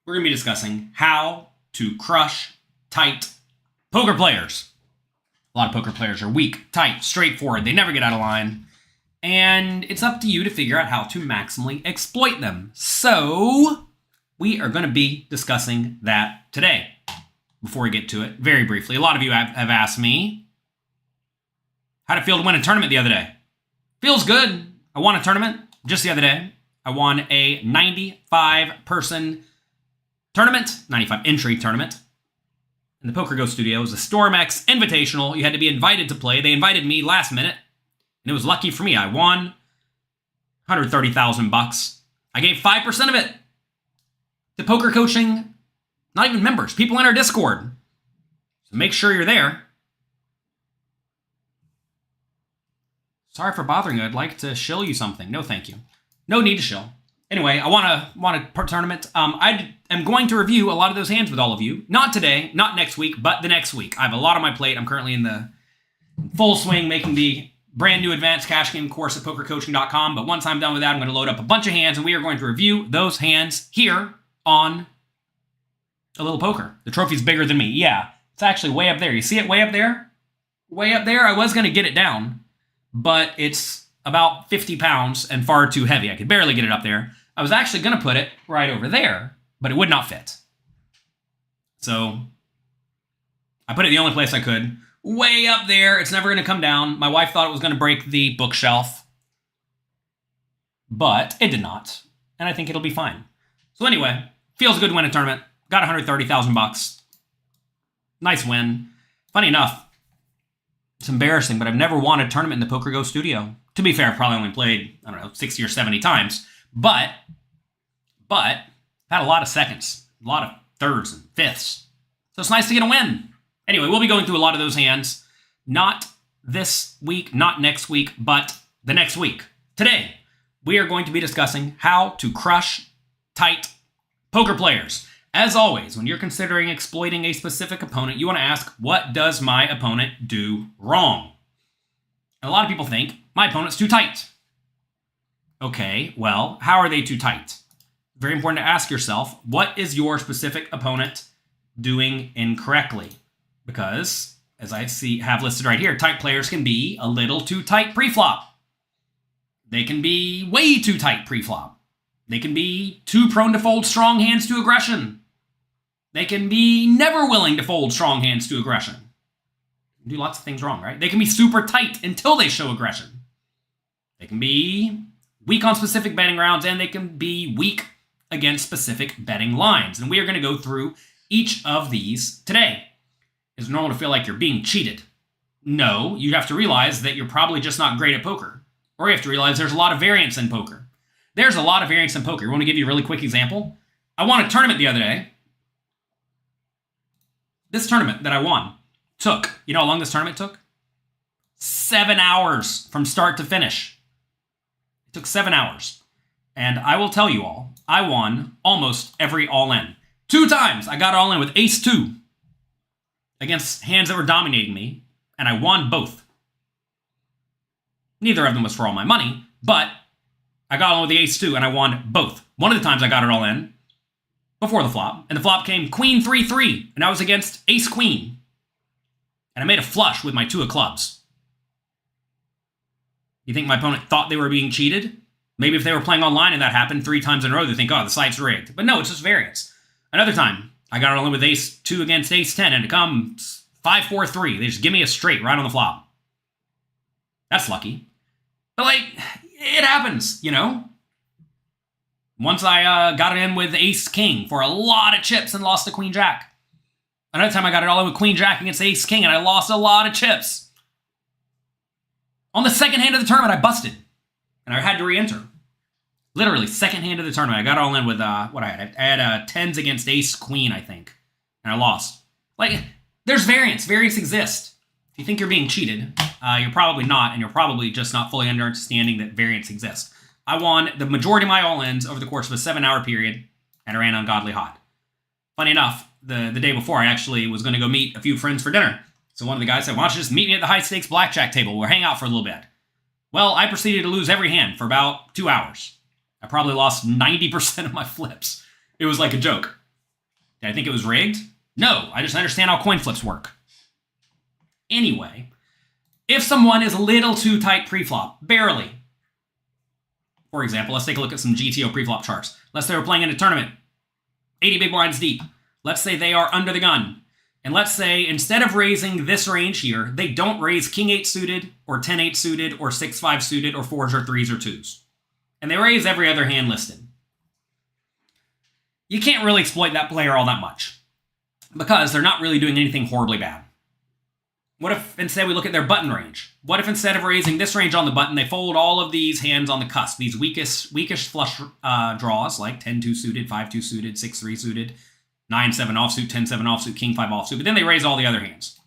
we're going to be discussing how to crush tight poker players. A lot of poker players are weak, tight, straightforward. They never get out of line. And it's up to you to figure out how to maximally exploit them. So we are going to be discussing that today. Before we get to it, very briefly, a lot of you have asked me how did it feel to win a tournament the other day. Feels good. I won a tournament just the other day. I won a 95-person tournament, 95 entry tournament in the Poker Go Studios, a StormX Invitational. You had to be invited to play. They invited me last minute, and it was lucky for me. I won $130,000. I gave 5% of it to poker coaching, not even members, people in our Discord. So make sure you're there. Sorry for bothering you. I'd like to shill you something. No, thank you. No need to shill. Anyway, I want a tournament. I am going to review a lot of those hands with all of you. Not today, not next week, but the next week. I have a lot on my plate. I'm currently in the full swing making the brand new advanced cash game course at pokercoaching.com. But once I'm done with that, I'm going to load up a bunch of hands, and we are going to review those hands here on A Little Poker. The trophy's bigger than me. Yeah, it's actually way up there. You see it way up there? Way up there? I was going to get it down, but it's about 50 pounds and far too heavy. I could barely get it up there. I was actually going to put it right over there, but it would not fit. So I put it the only place I could. Way up there. It's never going to come down. My wife thought it was going to break the bookshelf, but it did not. And I think it'll be fine. So anyway, feels good to win a tournament. Got $130,000. Nice win. Funny enough, it's embarrassing, but I've never won a tournament in the Poker Go studio. To be fair, I've probably only played, 60 or 70 times. But I've had a lot of seconds, a lot of thirds and fifths. So it's nice to get a win. Anyway, we'll be going through a lot of those hands. Not this week, not next week, but the next week. Today, we are going to be discussing how to crush tight poker players. As always, when you're considering exploiting a specific opponent, you want to ask, what does my opponent do wrong? And a lot of people think, my opponent's too tight. Okay, well, how are they too tight? Very important to ask yourself, what is your specific opponent doing incorrectly? Because, as I have listed right here, tight players can be a little too tight pre-flop. They can be way too tight pre-flop. They can be too prone to fold strong hands to aggression. They can be never willing to fold strong hands to aggression. Do lots of things wrong, right? They can be super tight until they show aggression. They can be weak on specific betting rounds, and they can be weak against specific betting lines. And we are going to go through each of these today. Is it normal to feel like you're being cheated? No, you have to realize that you're probably just not great at poker. Or you have to realize there's a lot of variance in poker. There's a lot of variance in poker. I want to give you a really quick example. I won a tournament the other day. This tournament that I won took, you know how long this tournament took? 7 hours from start to finish. It took 7 hours. And I will tell you all, I won almost every all-in. 2 times I got all-in with ace-2 against hands that were dominating me, and I won both. Neither of them was for all my money, but I got all in with the ace-2, and I won both. One of the times I got it all in before the flop, and the flop came queen 3-3, and I was against ace-queen. And I made a flush with my 2 of clubs. You think my opponent thought they were being cheated? Maybe if they were playing online and that happened 3 times in a row, they think, oh, the site's rigged. But no, it's just variance. Another time, I got it all in with ace-2 against ace-10, and it comes 5-4-3. They just give me a straight right on the flop. That's lucky. But, it happens, you know? Once I got it in with ace-king for a lot of chips and lost to queen-jack. Another time I got it all in with queen-jack against ace-king, and I lost a lot of chips. On the second hand of the tournament, I busted. And I had to re-enter. Literally, second hand of the tournament. I got all in with, what I had? I had 10s against ace-queen, I think. And I lost. There's variance. Variance exists. If you think you're being cheated, you're probably not, and you're probably just not fully understanding that variance exists. I won the majority of my all-ins over the course of a 7-hour period, and I ran ungodly hot. Funny enough, the day before, I actually was going to go meet a few friends for dinner. So one of the guys said, why don't you just meet me at the high-stakes blackjack table? We'll hang out for a little bit. Well, I proceeded to lose every hand for about 2 hours. I probably lost 90% of my flips. It was like a joke. Did I think it was rigged? No, I just understand how coin flips work. Anyway, if someone is a little too tight pre-flop, barely. For example, let's take a look at some GTO pre-flop charts. Let's say we're playing in a tournament, 80 big blinds deep. Let's say they are under the gun. And let's say instead of raising this range here, they don't raise King 8 suited, or 10 8 suited, or 6 5 suited, or 4s or 3s or 2s. And they raise every other hand listed. You can't really exploit that player all that much, because they're not really doing anything horribly bad. What if instead we look at their button range? What if instead of raising this range on the button, they fold all of these hands on the cusp, these weakish flush draws, like 10-2 suited, 5-2 suited, 6-3 suited, 9-7 offsuit, 10-7 offsuit, King 5 offsuit, but then they raise all the other hands.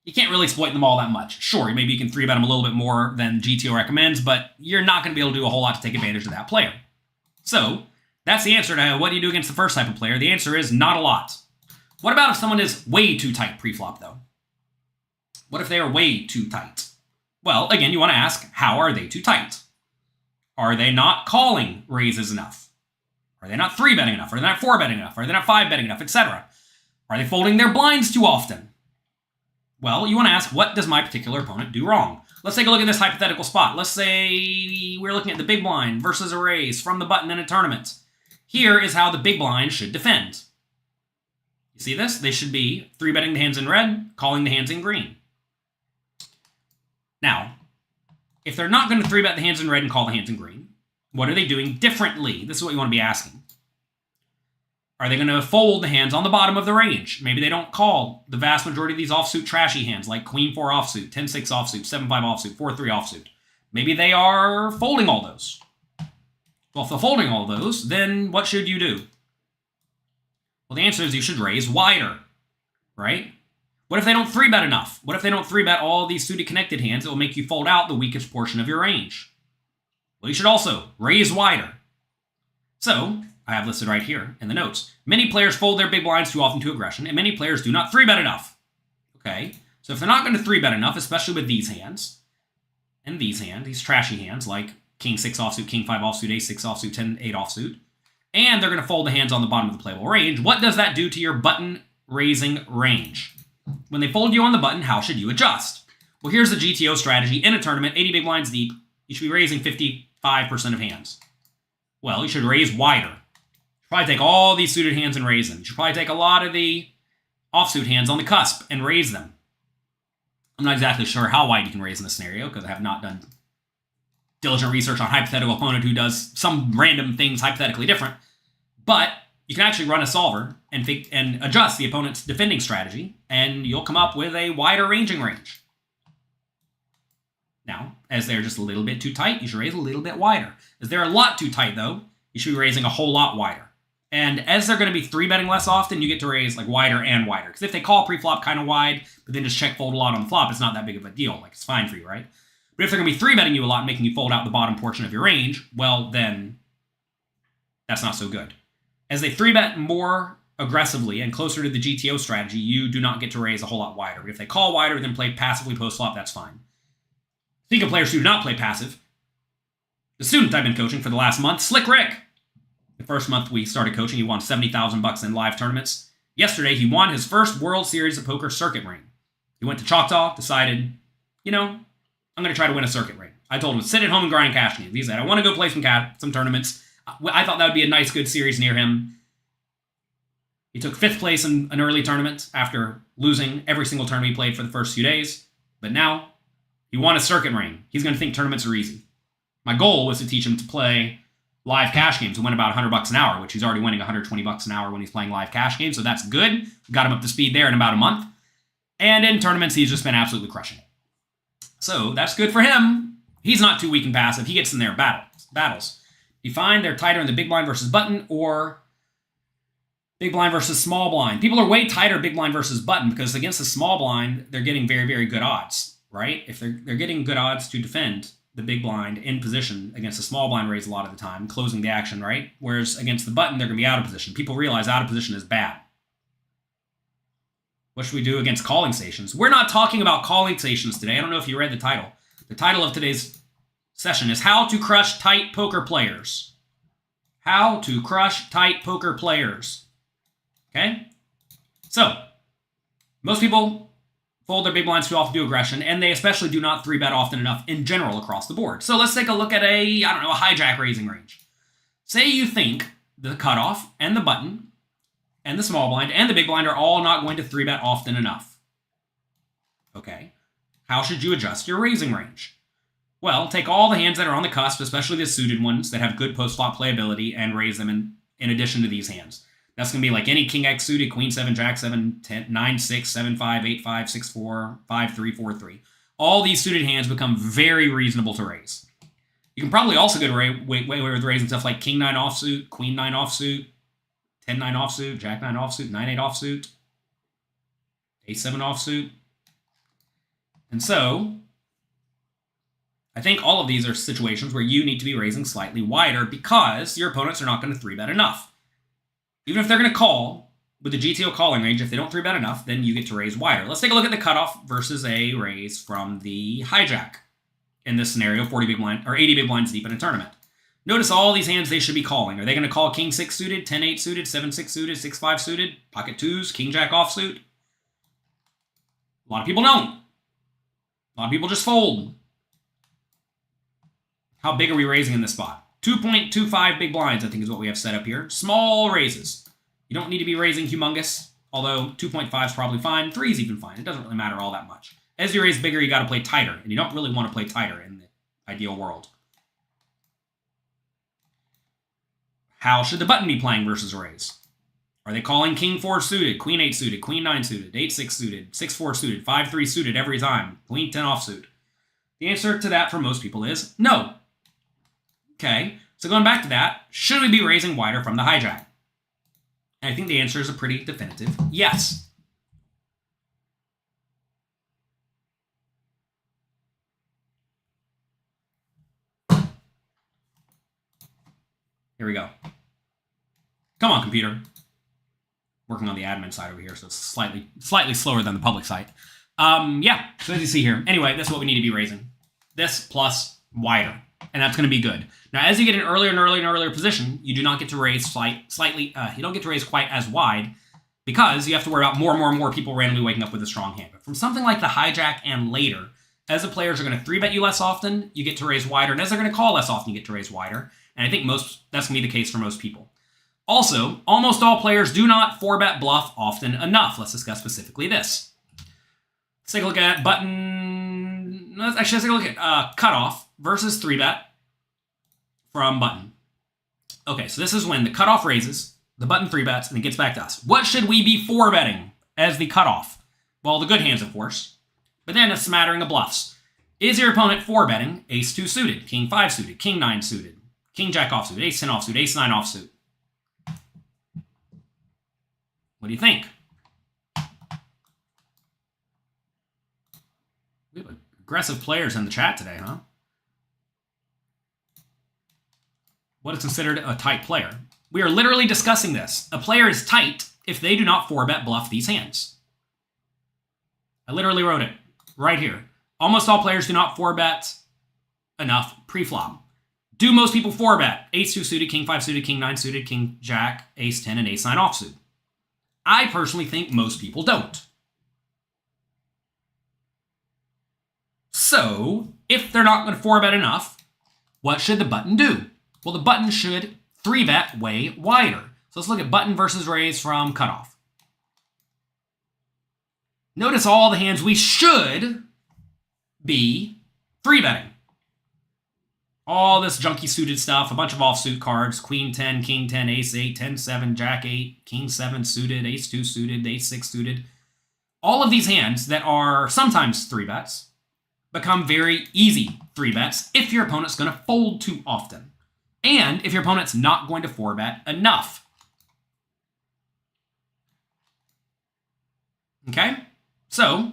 You can't really exploit them all that much. Sure, maybe you can 3-bet them a little bit more than GTO recommends, but you're not going to be able to do a whole lot to take advantage of that player. So, that's the answer to what do you do against the first type of player. The answer is not a lot. What about if someone is way too tight pre-flop, though? What if they are way too tight? Well, again, you want to ask, how are they too tight? Are they not calling raises enough? Are they not 3-betting enough? Are they not 4-betting enough? Are they not 5-betting enough, etc.? Are they folding their blinds too often? Well, you want to ask, what does my particular opponent do wrong? Let's take a look at this hypothetical spot. Let's say we're looking at the big blind versus a raise from the button in a tournament. Here is how the big blind should defend. You see this? They should be 3-betting the hands in red, calling the hands in green. Now, if they're not going to 3-bet the hands in red and call the hands in green, what are they doing differently? This is what you want to be asking. Are they going to fold the hands on the bottom of the range? Maybe they don't call the vast majority of these offsuit trashy hands, like Queen 4 offsuit, 10-6 offsuit, 7-5 offsuit, 4-3 offsuit. Maybe they are folding all those. Well, if they're folding all those, then what should you do? Well, the answer is you should raise wider, right? What if they don't 3-bet enough? What if they don't 3-bet all these suited connected hands? It will make you fold out the weakest portion of your range. Well, you should also raise wider. So, I have listed right here in the notes. Many players fold their big blinds too often to aggression, and many players do not 3-bet enough. Okay, so if they're not going to 3-bet enough, especially with these hands, and these hands, these trashy hands, like King 6 offsuit, King 5 offsuit, Ace 6 offsuit, 10 8 offsuit, and they're going to fold the hands on the bottom of the playable range, what does that do to your button raising range? When they fold you on the button, how should you adjust? Well, here's the GTO strategy. In a tournament, 80 big blinds deep, you should be raising 55% of hands. Well, you should raise wider. You should probably take all these suited hands and raise them. You should probably take a lot of the offsuit hands on the cusp and raise them. I'm not exactly sure how wide you can raise in this scenario, because I have not done diligent research on a hypothetical opponent who does some random things hypothetically different. But you can actually run a solver and adjust the opponent's defending strategy, and you'll come up with a wider ranging range. Now, as they're just a little bit too tight, you should raise a little bit wider. As they're a lot too tight, though, you should be raising a whole lot wider. And as they're going to be 3-betting less often, you get to raise like wider and wider. Because if they call pre-flop kind of wide, but then just check fold a lot on the flop, it's not that big of a deal. Like, it's fine for you, right? But if they're going to be 3-betting you a lot and making you fold out the bottom portion of your range, well, then that's not so good. As they 3-bet more aggressively and closer to the GTO strategy, you do not get to raise a whole lot wider. But if they call wider and then play passively post-flop, that's fine. Speaking of players who do not play passive, the student I've been coaching for the last month, Slick Rick. The first month we started coaching, he won $70,000 in live tournaments. Yesterday, he won his first World Series of Poker circuit ring. He went to Choctaw, decided, I'm going to try to win a circuit ring. I told him to sit at home and grind cash games. He said, I want to go play some tournaments. I thought that would be a nice, good series near him. He took 5th place in an early tournament after losing every single tournament he played for the first few days. But now, he won a circuit ring. He's going to think tournaments are easy. My goal was to teach him to play live cash games and win about $100 an hour, which he's already winning $120 an hour when he's playing live cash games, so that's good. Got him up to speed there in about a month. And in tournaments, he's just been absolutely crushing it. So that's good for him. He's not too weak and passive. He gets in their battles. You find they're tighter in the big blind versus button or big blind versus small blind. People are way tighter big blind versus button because against the small blind, they're getting very, very good odds, right? If they're getting good odds to defend the big blind in position against the small blind raise a lot of the time, closing the action, right? Whereas against the button, they're going to be out of position. People realize out of position is bad. What should we do against calling stations? We're not talking about calling stations today. I don't know if you read the title. The title of today's session is How to Crush Tight Poker Players. How to Crush Tight Poker Players. Okay? So, most people fold their big blinds too often to aggression, and they especially do not 3-bet often enough in general across the board. So let's take a look at a hijack raising range. Say you think the cutoff and the button and the small blind and the big blind are all not going to 3-bet often enough. Okay, how should you adjust your raising range? Well, take all the hands that are on the cusp, especially the suited ones that have good post-flop playability, and raise them in addition to these hands. That's going to be like any King X suited, Queen 7, Jack 7, 10, 9, 6, 7, 5, 8, 5, 6, 4, 5, 3, 4, 3. All these suited hands become very reasonable to raise. You can probably also get away with raising stuff like King 9 offsuit, Queen 9 offsuit, 10 9 offsuit, Jack 9 offsuit, 9 8 offsuit, Ace 7 offsuit. And so, I think all of these are situations where you need to be raising slightly wider because your opponents are not going to 3-bet enough. Even if they're going to call with the GTO calling range, if they don't 3-bet enough, then you get to raise wider. Let's take a look at the cutoff versus a raise from the hijack. In this scenario, 40 big blind or 80 big blinds deep in a tournament. Notice all these hands they should be calling. Are they going to call King 6 suited, 10 8 suited, 7 6 suited, 6 5 suited, pocket 2s, King Jack offsuit? A lot of people don't. A lot of people just fold. How big are we raising in this spot? 2.25 big blinds, I think, is what we have set up here. Small raises. You don't need to be raising humongous, although 2.5 is probably fine. 3 is even fine. It doesn't really matter all that much. As you raise bigger, you got to play tighter, and you don't really want to play tighter in the ideal world. How should the button be playing versus raise? Are they calling King 4 suited, Queen 8 suited, Queen 9 suited, 8 6 suited, 6 4 suited, 5 3 suited every time, Queen 10 offsuit? The answer to that for most people is no. Okay, so going back to that, should we be raising wider from the hijack? And I think the answer is a pretty definitive yes. Here we go. Come on, computer. Working on the admin side over here, so it's slightly slower than the public site. Yeah, so as you see here. Anyway, this is what we need to be raising. This plus wider, and that's going to be good. Now, as you get in earlier and earlier position, you do not get to raise you don't get to raise quite as wide because you have to worry about more and more people randomly waking up with a strong hand. But from something like the hijack and later, as the players are going to 3-bet you less often, you get to raise wider, and as they're going to call less often, you get to raise wider. And I think that's going to be the case for most people. Also, almost all players do not 4-bet bluff often enough. Let's discuss specifically this. Let's take a look at button. Let's take a look at cutoff versus 3-bet from button. Okay, so this is when the cutoff raises, the button 3-bets, and it gets back to us. What should we be 4-betting as the cutoff? Well, the good hands, of course. But then a smattering of bluffs. Is your opponent 4-betting Ace 2 suited, King 5 suited, King 9 suited, King Jack offsuit, Ace 10 offsuit, Ace 9 offsuit? What do you think? We have aggressive players in the chat today, huh? What is considered a tight player? We are literally discussing this. A player is tight if they do not 4-bet bluff these hands. I literally wrote it right here. Almost all players do not 4-bet enough pre-flop. Do most people 4-bet Ace 2 suited, King 5 suited, King 9 suited, King Jack, Ace 10, and Ace 9 offsuit? I personally think most people don't. So, if they're not going to 4-bet enough, what should the button do? Well, the button should 3-bet way wider. So let's look at button versus raise from cutoff. Notice all the hands we should be 3-betting. All this junky suited stuff, a bunch of offsuit cards, Queen 10, King 10, Ace 8, 10 7, Jack 8, King 7 suited, Ace 2 suited, Ace 6 suited. All of these hands that are sometimes 3-bets become very easy 3-bets if your opponent's going to fold too often. And if your opponent's not going to 4-bet enough. Okay? So,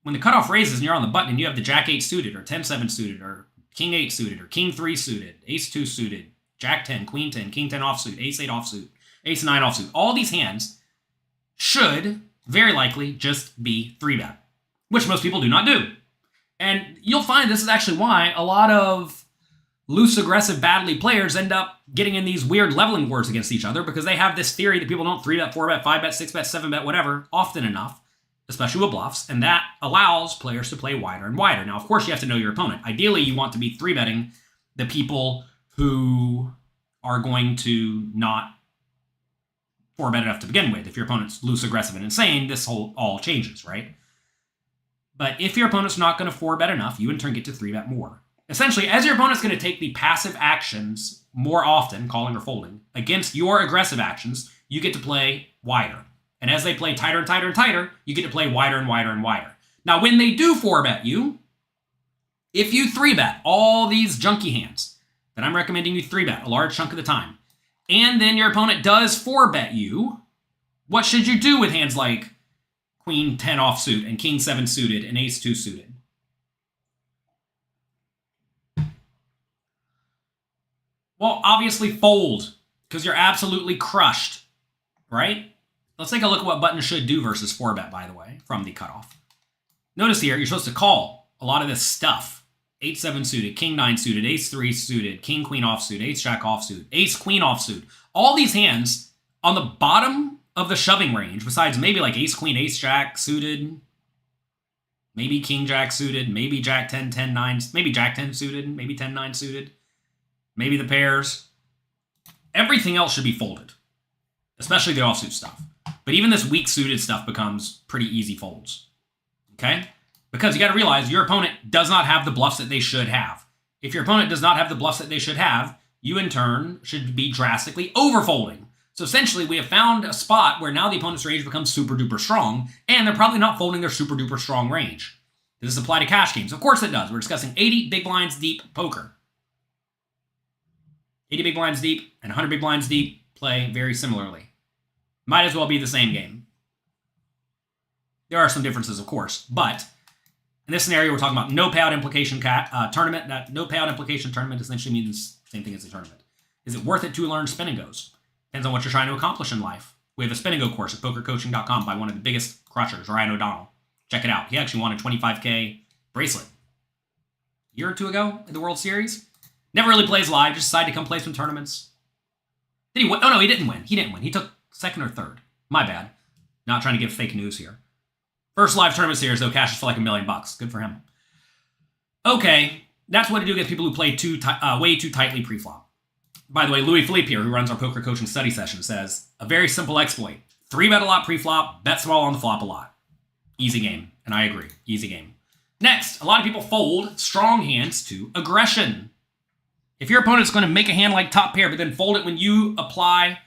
when the cutoff raises and you're on the button and you have the Jack 8 suited or 10 7 suited or King 8 suited or King 3 suited, Ace 2 suited, Jack 10, Queen 10, King 10 offsuit, Ace 8 offsuit, Ace 9 offsuit. All these hands should very likely just be 3-bet, which most people do not do. And you'll find this is actually why a lot of loose, aggressive, badly players end up getting in these weird leveling wars against each other because they have this theory that people don't 3-bet, 4-bet, 5-bet, 6-bet, 7-bet, whatever, often enough, especially with bluffs, and that allows players to play wider and wider. Now, of course, you have to know your opponent. Ideally, you want to be 3-betting the people who are going to not 4-bet enough to begin with. If your opponent's loose, aggressive, and insane, this all changes, right? But if your opponent's not going to 4-bet enough, you in turn get to 3-bet more. Essentially, as your opponent's going to take the passive actions more often, calling or folding, against your aggressive actions, you get to play wider. And as they play tighter and tighter and tighter, you get to play wider and wider and wider. Now, when they do 4-bet you, if you 3-bet all these junky hands, then I'm recommending you 3-bet a large chunk of the time. And then your opponent does 4-bet you, what should you do with hands like Queen 10 offsuit and King 7 suited and Ace 2 suited? Well, obviously fold, because you're absolutely crushed, right? Let's take a look at what button should do versus 4-bet, by the way, from the cutoff. Notice here, you're supposed to call a lot of this stuff. 8-7 suited, King 9 suited, Ace 3 suited, King Queen offsuit, Ace Jack offsuit, Ace Queen offsuit. All these hands on the bottom of the shoving range, besides maybe like Ace Queen, Ace Jack suited, maybe King Jack suited, maybe Jack 10, 10, 9, maybe Jack 10 suited, maybe 10, 9 suited. Maybe the pairs. Everything else should be folded, especially the offsuit stuff. But even this weak suited stuff becomes pretty easy folds, okay? Because you got to realize your opponent does not have the bluffs that they should have. If your opponent does not have the bluffs that they should have, you in turn should be drastically overfolding. So essentially, we have found a spot where now the opponent's range becomes super duper strong, and they're probably not folding their super duper strong range. Does this apply to cash games? Of course it does. We're discussing 80 big blinds deep poker. 80 big blinds deep and 100 big blinds deep play very similarly. Might as well be the same game. There are some differences, of course, but in this scenario, we're talking about no payout implication tournament. That no payout implication tournament essentially means the same thing as a tournament. Is it worth it to learn spin and goes? Depends on what you're trying to accomplish in life. We have a spin and go course at pokercoaching.com by one of the biggest crushers, Ryan O'Donnell. Check it out. He actually won a $25K bracelet a year or two ago in the World Series. Never really plays live, just decided to come play some tournaments. Did he win? Oh, no, he didn't win. He didn't win. He took second or third. My bad. Not trying to give fake news here. First live tournament series, though, cashes for like $1 million. Good for him. Okay, that's what to do against people who play way too tightly pre-flop. By the way, Louis Philippe here, who runs our poker coaching study session, says, a very simple exploit. 3-bet a lot pre-flop, bet small on the flop a lot. Easy game. And I agree. Easy game. Next, a lot of people fold strong hands to aggression. If your opponent's going to make a hand like top pair, but then fold it when you apply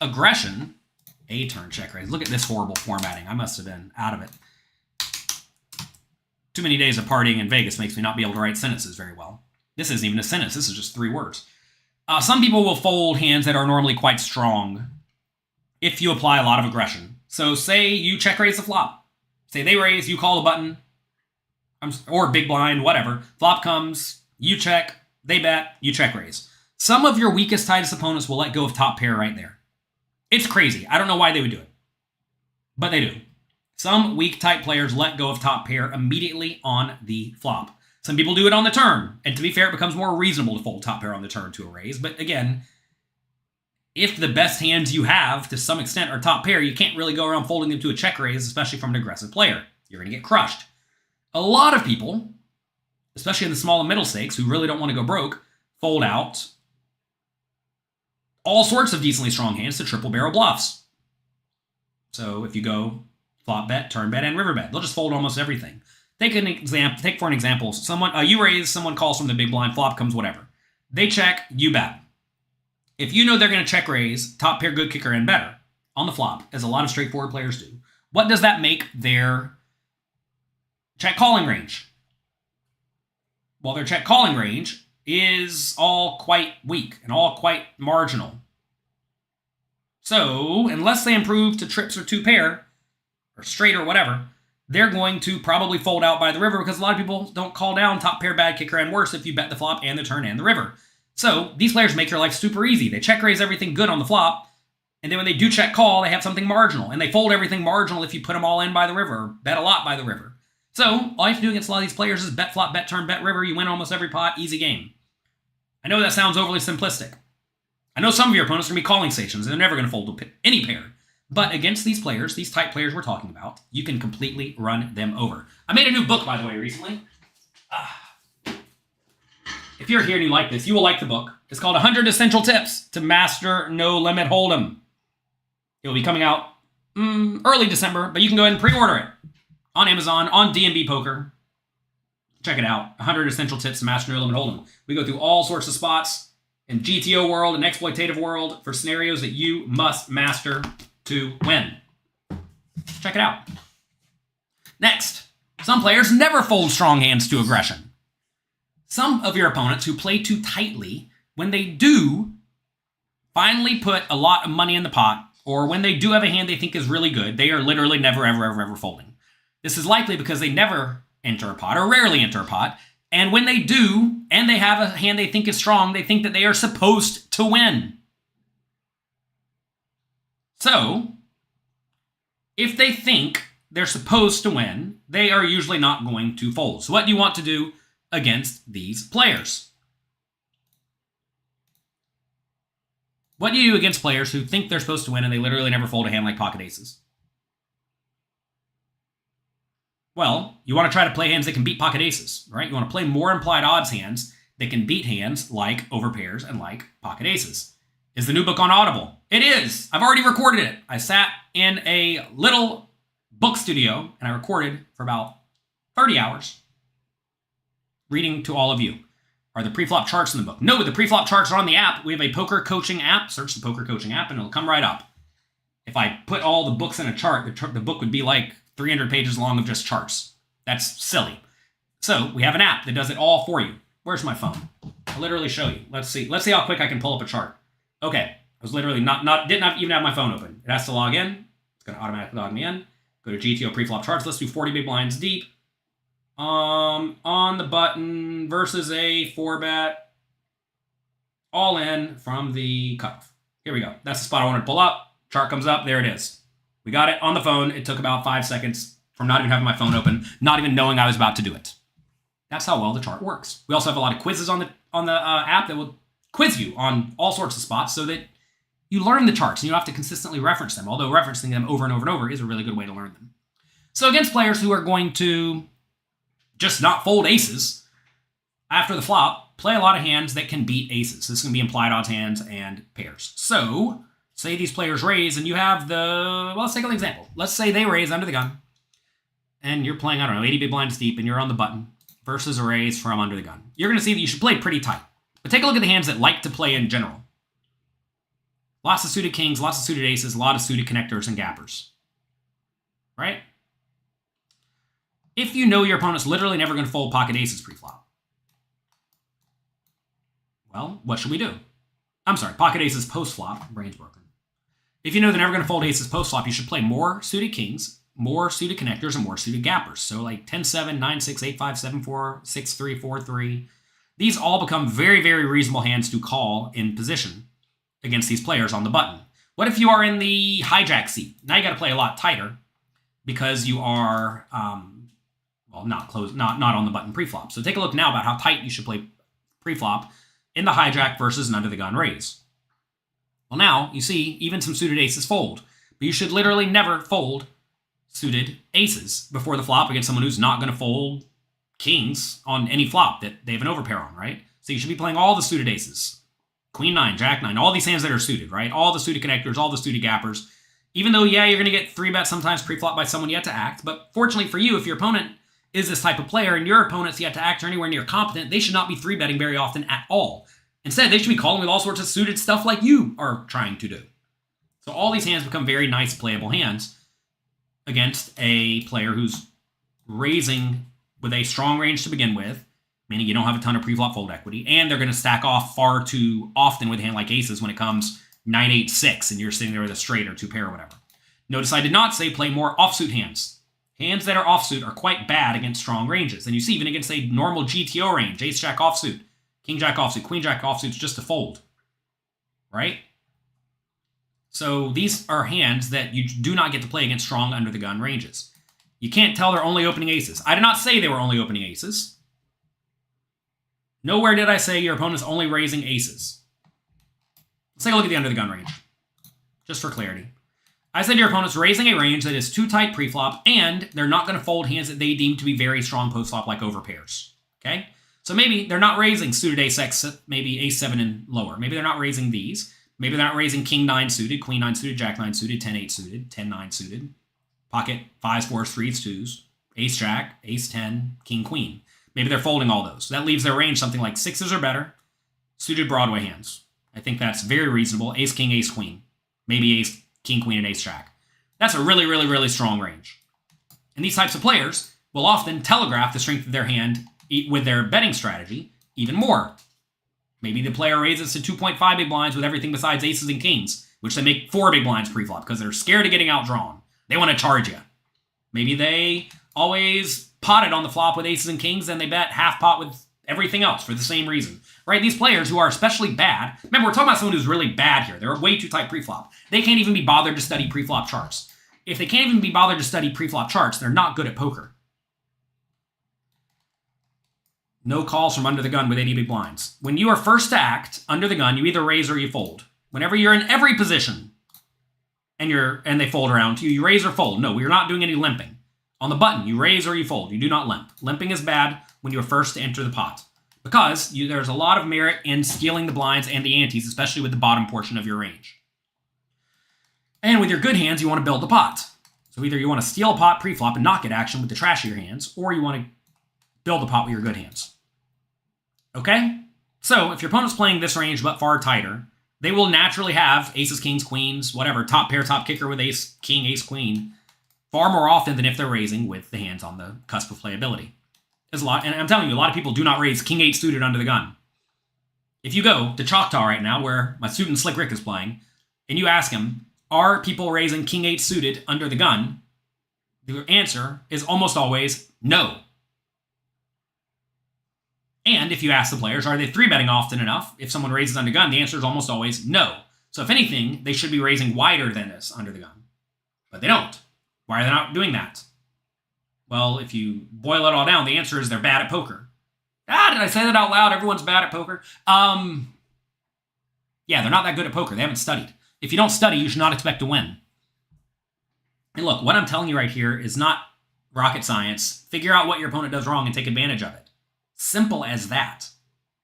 aggression, a turn check raise. Look at this horrible formatting. I must have been out of it. Too many days of partying in Vegas makes me not be able to write sentences very well. This isn't even a sentence. This is just 3 words. Some people will fold hands that are normally quite strong if you apply a lot of aggression. So say you check raise the flop. Say they raise, you call the button, or big blind, whatever. Flop comes, you check. They bet, you check raise. Some of your weakest, tightest opponents will let go of top pair right there. It's crazy. I don't know why they would do it, but they do. Some weak, tight players let go of top pair immediately on the flop. Some people do it on the turn, and to be fair, it becomes more reasonable to fold top pair on the turn to a raise. But again, if the best hands you have, to some extent, are top pair, you can't really go around folding them to a check raise, especially from an aggressive player. You're going to get crushed. A lot of people, especially in the small and middle stakes, who really don't want to go broke, fold out all sorts of decently strong hands to triple barrel bluffs. So if you go flop bet, turn bet, and river bet, they'll just fold almost everything. Take for an example, someone you raise, someone calls from the big blind, flop comes, whatever. They check, you bet. If you know they're going to check raise, top pair, good kicker, and better on the flop, as a lot of straightforward players do, what does that make their check calling range? Well, their check calling range is all quite weak and all quite marginal. So, unless they improve to trips or 2 pair, or straight or whatever, they're going to probably fold out by the river because a lot of people don't call down top pair, bad kicker, and worse if you bet the flop and the turn and the river. So, these players make your life super easy. They check raise everything good on the flop, and then when they do check call, they have something marginal, and they fold everything marginal if you put them all in by the river, or bet a lot by the river. So, all you have to do against a lot of these players is bet flop, bet turn, bet river. You win almost every pot, easy game. I know that sounds overly simplistic. I know some of your opponents are going to be calling stations, and they're never going to fold any pair. But against these players, these type players we're talking about, you can completely run them over. I made a new book, by the way, recently. If you're here and you like this, you will like the book. It's called 100 Essential Tips to Master No Limit Hold'em. It will be coming out early December, but you can go ahead and pre-order it on Amazon, on D&B Poker. Check it out. 100 Essential Tips to Master No Limit Hold'em. We go through all sorts of spots in GTO world and exploitative world for scenarios that you must master to win. Check it out. Next, some players never fold strong hands to aggression. Some of your opponents who play too tightly, when they do finally put a lot of money in the pot, or when they do have a hand they think is really good, they are literally never, ever, ever, ever folding. This is likely because they never enter a pot, or rarely enter a pot, and when they do, and they have a hand they think is strong, they think that they are supposed to win. So, if they think they're supposed to win, they are usually not going to fold. So what do you want to do against these players? What do you do against players who think they're supposed to win and they literally never fold a hand like pocket aces? Well, you want to try to play hands that can beat pocket aces, right? You want to play more implied odds hands that can beat hands like overpairs and like pocket aces. Is the new book on Audible? It is. I've already recorded it. I sat in a little book studio and I recorded for about 30 hours reading to all of you. Are the pre-flop charts in the book? No, the pre-flop charts are on the app. We have a poker coaching app. Search the poker coaching app and it'll come right up. If I put all the books in a chart, the book would be like 300 pages long of just charts. That's silly. So we have an app that does it all for you. Where's my phone? I'll literally show you. Let's see how quick I can pull up a chart. Okay, I was literally didn't even have my phone open. It has to log in. It's going to automatically log me in. Go to GTO pre-flop charts. Let's do 40 big blinds deep. On the button versus a 4-bet. All in from the cutoff. Here we go. That's the spot I want to pull up. Chart comes up. There it is. We got it on the phone. It took about 5 seconds from not even having my phone open, not even knowing I was about to do it. That's how well the chart works. We also have a lot of quizzes on the app that will quiz you on all sorts of spots so that you learn the charts and you don't have to consistently reference them, although referencing them over and over and over is a really good way to learn them. So against players who are going to just not fold aces after the flop, play a lot of hands that can beat aces. This is going to be implied odds hands and pairs. So, say these players raise and you have let's take an example. Let's say they raise under the gun and you're playing, 80 big blinds deep and you're on the button versus a raise from under the gun. You're going to see that you should play pretty tight. But take a look at the hands that like to play in general. Lots of suited kings, lots of suited aces, a lot of suited connectors and gappers. Right? If you know your opponent's literally never going to fold pocket aces pre-flop, well, what should we do? I'm sorry, pocket aces post-flop. Brain's broken. If you know they're never going to fold aces post-flop, you should play more suited kings, more suited connectors, and more suited gappers. So like 10-7, 9-6, 8-5, 7-4, 6-3, 4-3. These all become very, very reasonable hands to call in position against these players on the button. What if you are in the hijack seat? Now you got to play a lot tighter because you are, not on the button pre-flop. So take a look now about how tight you should play pre-flop in the hijack versus an under the gun raise. Well, now you see even some suited aces fold, but you should literally never fold suited aces before the flop against someone who's not going to fold kings on any flop that they have an overpair on, right? So you should be playing all the suited aces. Queen 9, Jack 9, all these hands that are suited, right? All the suited connectors, all the suited gappers. Even though, yeah, you're going to get 3-bet sometimes pre-flop by someone yet to act, but fortunately for you, if your opponent is this type of player and your opponent's yet to act or anywhere near competent, they should not be 3-betting very often at all. Instead, they should be calling with all sorts of suited stuff like you are trying to do. So all these hands become very nice playable hands against a player who's raising with a strong range to begin with, meaning you don't have a ton of pre-flop fold equity, and they're going to stack off far too often with a hand like aces when it comes 9-8-6 and you're sitting there with a straight or 2-pair or whatever. Notice I did not say play more offsuit hands. Hands that are offsuit are quite bad against strong ranges. And you see even against a normal GTO range, ace-jack offsuit, king-jack offsuit, queen-jack offsuit's just a fold. Right? So these are hands that you do not get to play against strong under-the-gun ranges. You can't tell they're only opening aces. I did not say they were only opening aces. Nowhere did I say your opponent's only raising aces. Let's take a look at the under the gun range, just for clarity. I said your opponent's raising a range that is too tight pre-flop, and they're not going to fold hands that they deem to be very strong post-flop, like overpairs. Okay? So maybe they're not raising suited ace-x, maybe ace-7 and lower. Maybe they're not raising these. Maybe they're not raising king-9 suited, queen-9 suited, jack-9 suited, 10-8 suited, 10-9 suited, pocket 5s, 4s, 3s, 2s, ace-jack, ace-10, king-queen. Maybe they're folding all those. So that leaves their range something like 6s or better, suited Broadway hands. I think that's very reasonable. Ace-king, ace-queen. Maybe ace, king, queen, and ace-jack. That's a really, really, really strong range. And these types of players will often telegraph the strength of their hand with their betting strategy even more. Maybe the player raises to 2.5 big blinds with everything besides aces and kings, which they make 4 big blinds pre-flop because they're scared of getting outdrawn. They want to charge you. Maybe they always potted on the flop with aces and kings, and they bet half pot with everything else for the same reason. Right? These players who are especially bad, remember, we're talking about someone who's really bad here. They're way too tight pre-flop. They can't even be bothered to study pre-flop charts. If they can't even be bothered to study pre-flop charts, they're not good at poker. No calls from under the gun with 80 big blinds. When you are first to act under the gun, you either raise or you fold. Whenever you're in every position and they fold around to you, you raise or fold. No, we're not doing any limping. On the button, you raise or you fold. You do not limp. Limping is bad when you're first to enter the pot, because there's a lot of merit in stealing the blinds and the antes, especially with the bottom portion of your range. And with your good hands, you want to build the pot. So either you want to steal a pot pre-flop and not get action with the trashier hands, or you want to build the pot with your good hands. Okay? So if your opponent's playing this range but far tighter, they will naturally have aces, kings, queens, whatever, top pair, top kicker with ace, king, ace, queen, far more often than if they're raising with the hands on the cusp of playability. There's a lot, and I'm telling you, a lot of people do not raise king 8 suited under the gun. If you go to Choctaw right now, where my student Slick Rick is playing, and you ask him, are people raising king 8 suited under the gun? The answer is almost always no. And if you ask the players, are they 3-betting often enough? If someone raises under gun, the answer is almost always no. So if anything, they should be raising wider than this under the gun. But they don't. Why are they not doing that? Well, if you boil it all down, the answer is they're bad at poker. Did I say that out loud? Everyone's bad at poker? Yeah, they're not that good at poker. They haven't studied. If you don't study, you should not expect to win. And look, what I'm telling you right here is not rocket science. Figure out what your opponent does wrong and take advantage of it. Simple as that.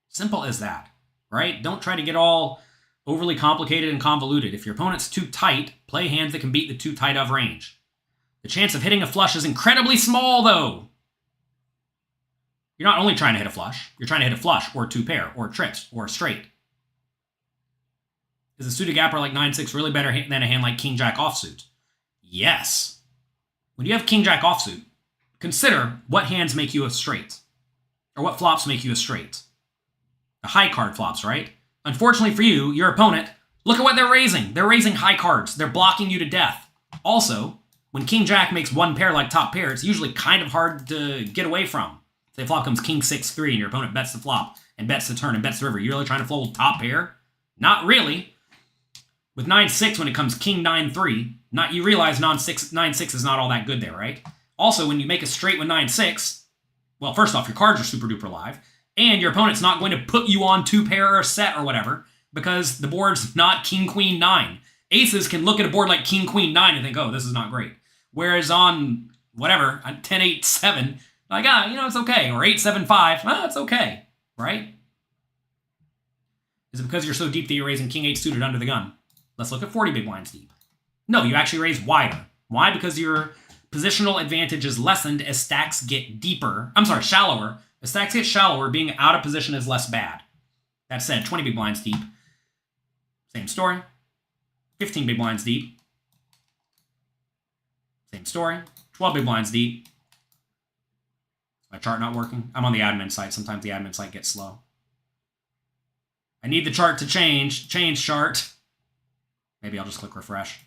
Simple as that, right? Don't try to get all overly complicated and convoluted. If your opponent's too tight, play hands that can beat the too tight of range. The chance of hitting a flush is incredibly small, though. You're not only trying to hit a flush, you're trying to hit a flush, or 2-pair, or trips, or a straight. Is a suited gapper like 9-6 really better than a hand like king-jack offsuit? Yes. When you have king-jack offsuit, consider what hands make you a straight, or what flops make you a straight. The high card flops, right? Unfortunately for you, your opponent, look at what they're raising. They're raising high cards. They're blocking you to death. Also, when king-jack makes 1 pair like top pair, it's usually kind of hard to get away from. Say flop comes king 6-3 and your opponent bets the flop and bets the turn and bets the river. You really trying to fold top pair? Not really. With 9-6, when it comes king 9-3, you realize 9-6 is not all that good there, right? Also, when you make a straight with 9-6, well, first off, your cards are super duper live, and your opponent's not going to put you on 2-pair or a set or whatever, because the board's not king queen 9. Aces can look at a board like king queen 9 and think, oh, this is not great. Whereas on whatever, on 10-8-7, like, it's okay. Or 8-7-5, it's okay, right? Is it because you're so deep that you're raising king 8 suited under the gun? Let's look at 40 big blinds deep. No, you actually raise wider. Why? Because your positional advantage is lessened as stacks get deeper. Shallower. As stacks get shallower, being out of position is less bad. That said, 20 big blinds deep. Same story. 15 big blinds deep. Same story. 12 big blinds deep. Is my chart not working? I'm on the admin site. Sometimes the admin site gets slow. I need the chart to change. Change chart. Maybe I'll just click refresh.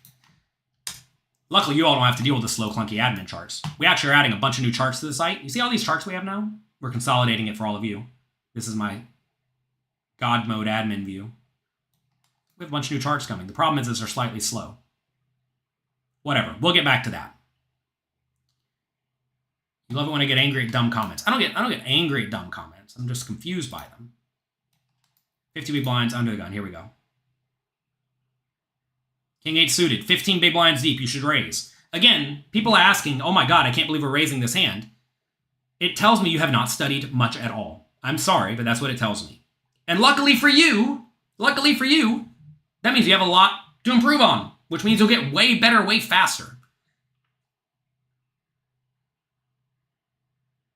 Luckily, you all don't have to deal with the slow, clunky admin charts. We actually are adding a bunch of new charts to the site. You see all these charts we have now? We're consolidating it for all of you. This is my God mode admin view. We have a bunch of new charts coming. The problem is they're slightly slow. Whatever. We'll get back to that. You love it when I get angry at dumb comments. I don't get angry at dumb comments. I'm just confused by them. 50 big blinds under the gun. Here we go. King 8 suited. 15 big blinds deep. You should raise. Again, people asking, oh my god, I can't believe we're raising this hand. It tells me you have not studied much at all. I'm sorry, but that's what it tells me. And luckily for you, that means you have a lot to improve on, which means you'll get way better, way faster.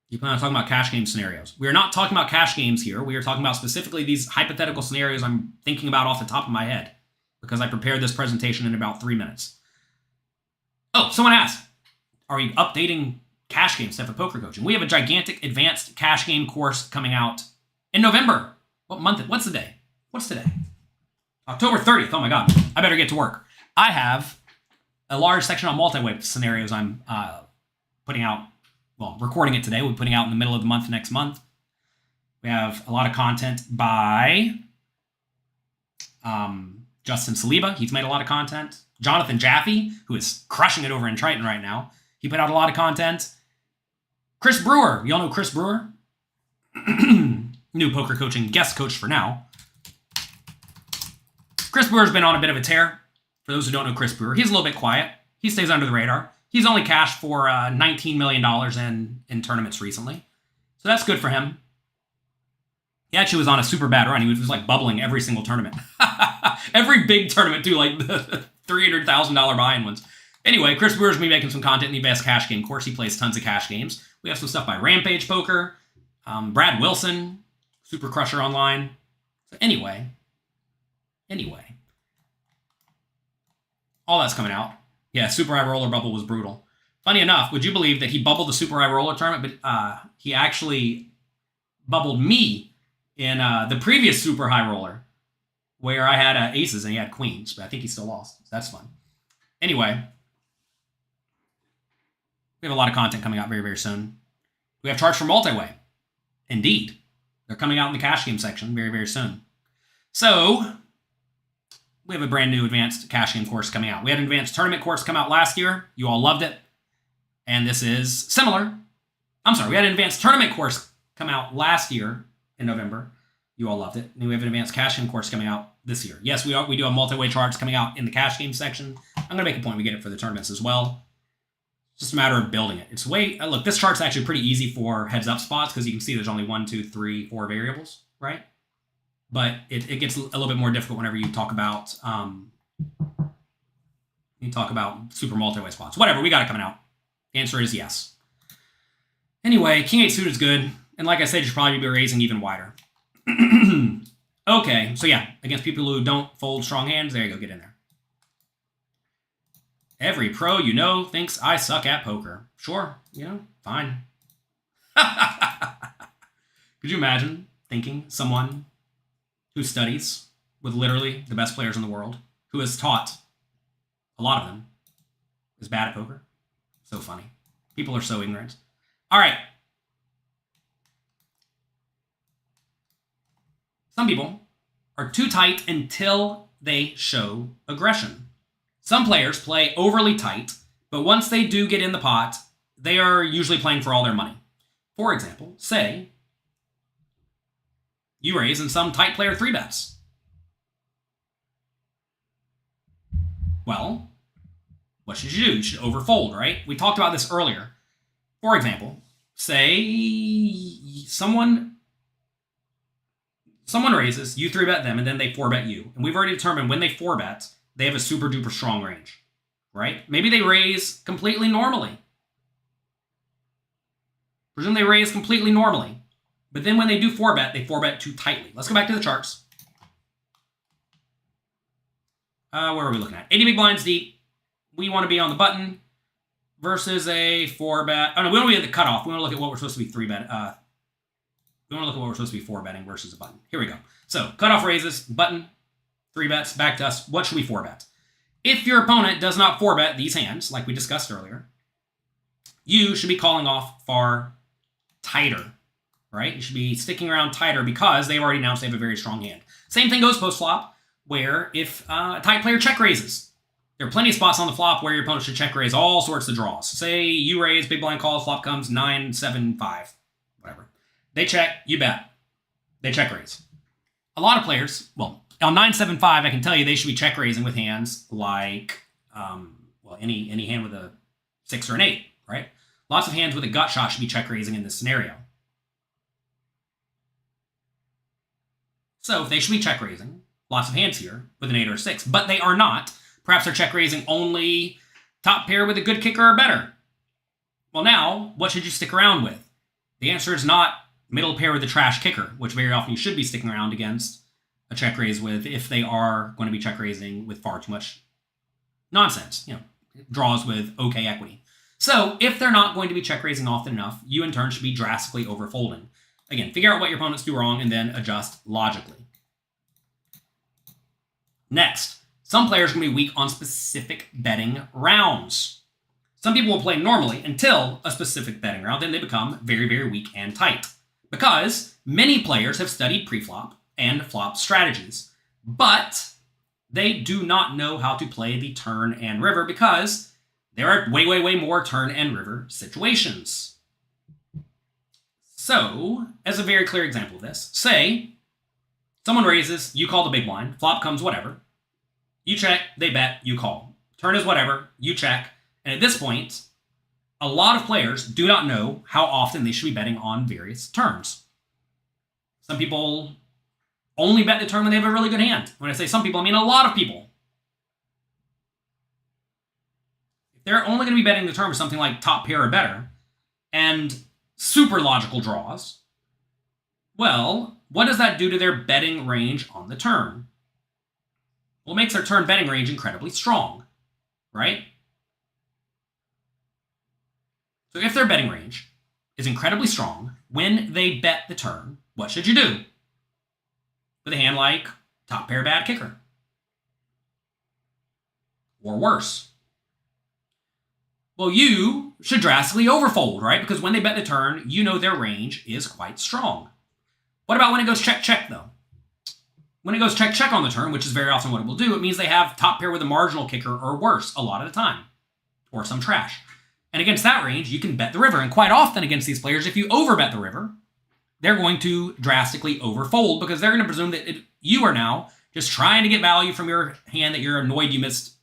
You plan on talking about cash game scenarios. We are not talking about cash games here. We are talking about specifically these hypothetical scenarios I'm thinking about off the top of my head because I prepared this presentation in about 3 minutes. Oh, someone asked, are we updating cash game stuff at Poker Coaching? We have a gigantic advanced cash game course coming out in November. What month? What's the day? What's today? October 30th. Oh my god. I better get to work. I have a large section on multi-way scenarios I'm putting out. Well, recording it today. We're putting out in the middle of the month next month. We have a lot of content by Justin Saliba. He's made a lot of content. Jonathan Jaffe, who is crushing it over in Triton right now. He put out a lot of content. Chris Brewer. You all know Chris Brewer? New Poker Coaching guest coach for now. Chris Brewer's been on a bit of a tear. For those who don't know Chris Brewer, he's a little bit quiet. He stays under the radar. He's only cashed for $19 million in tournaments recently. So that's good for him. He actually was on a super bad run. He was like bubbling every single tournament. Every big tournament, too, like the $300,000 buy-in ones. Anyway, Chris Brewer's going to be making some content in the best cash game course. He plays tons of cash games. We have some stuff by Rampage Poker, Brad Wilson, Super Crusher Online. So anyway, all that's coming out. Yeah, Super High Roller bubble was brutal. Funny enough, would you believe that he bubbled the Super High Roller tournament, but he actually bubbled me in the previous Super High Roller, where I had aces and he had queens, but I think he still lost. So that's fun. Anyway, we have a lot of content coming out very, very soon. We have charts for multi-way. Indeed. They're coming out in the cash game section very, very soon. So we have a brand new advanced cash game course coming out. We had an advanced tournament course come out last year. You all loved it. And this is similar. I'm sorry, we had an advanced tournament course come out last year in November. You all loved it. And we have an advanced cash game course coming out this year. Yes, we do have multi-way charts coming out in the cash game section. I'm going to make a point we get it for the tournaments as well. It's just a matter of building it. It's look, this chart's actually pretty easy for heads up spots because you can see there's only 1, 2, 3, 4 variables, right? But it gets a little bit more difficult whenever you talk about super multi-way spots. Whatever, we got it coming out. The answer is yes. Anyway, King 8 suited is good. And like I said, you should probably be raising even wider. Okay, so yeah, against people who don't fold strong hands, there you go, get in there. Every pro you know thinks I suck at poker. Sure, fine. Could you imagine thinking someone who studies with literally the best players in the world, who has taught a lot of them, is bad at poker? So funny. People are so ignorant. All right. Some people are too tight until they show aggression. Some players play overly tight, but once they do get in the pot, they are usually playing for all their money. For example, say you raise and some tight player 3-bets. Well, what should you do? You should overfold, right? We talked about this earlier. For example, say someone raises, you 3-bet them, and then they 4-bet you. And we've already determined when they 4-bet, they have a super duper strong range, right? Maybe they raise completely normally. Presume they raise completely normally. But then when they do 4-bet, they 4-bet too tightly. Let's go back to the charts. Where are we looking at? 80 big blinds deep. We want to be on the button versus a 4-bet. Oh, no, we don't want to be at the cutoff. We want to look at what we're supposed to be 3-bet. We want to look at what we're supposed to be 4-betting versus a button. Here we go. So, cutoff raises, button, 3-bets, back to us. What should we 4-bet? If your opponent does not 4-bet these hands, like we discussed earlier, you should be calling off far tighter, right? You should be sticking around tighter because they've already announced they have a very strong hand. Same thing goes post-flop, where if a tight player check raises, There are plenty of spots on the flop where your opponent should check raise all sorts of draws. Say you raise, big blind calls, flop comes 9, 7, 5, whatever. They check, you bet. They check raise. A lot of players, well, on 9, 7, 5, I can tell you they should be check raising with hands like, any hand with a 6 or an 8, right? Lots of hands with a gut shot should be check raising in this scenario. So if they should be check raising, lots of hands here with an 8 or a 6, but they are not. Perhaps they're check raising only top pair with a good kicker or better. Well, now, what should you stick around with? The answer is not middle pair with a trash kicker, which very often you should be sticking around against a check raise with if they are going to be check raising with far too much nonsense, draws with okay equity. So if they're not going to be check raising often enough, you in turn should be drastically overfolding. Again, figure out what your opponents do wrong and then adjust logically. Next, some players are going to be weak on specific betting rounds. Some people will play normally until a specific betting round, then they become very, very weak and tight. Because many players have studied preflop and flop strategies, but they do not know how to play the turn and river because there are way, way, way more turn and river situations. So, as a very clear example of this, say someone raises, you call the big blind, flop comes whatever. You check, they bet, you call. Turn is whatever, you check. And at this point, a lot of players do not know how often they should be betting on various turns. Some people only bet the turn when they have a really good hand. When I say some people, I mean a lot of people. If they're only going to be betting the turn with something like top pair or better, and super logical draws, well, what does that do to their betting range on the turn? Well, it makes their turn betting range incredibly strong, right? So if their betting range is incredibly strong, when they bet the turn, what should you do? With a hand like top pair bad kicker. Or worse. Well, you should drastically overfold, right? Because when they bet the turn, you know their range is quite strong. What about when it goes check-check, though? When it goes check-check on the turn, which is very often what it will do, it means they have top pair with a marginal kicker or worse a lot of the time. Or some trash. And against that range, you can bet the river. And quite often against these players, if you overbet the river, they're going to drastically overfold because they're going to presume that you are now just trying to get value from your hand that you're annoyed you missed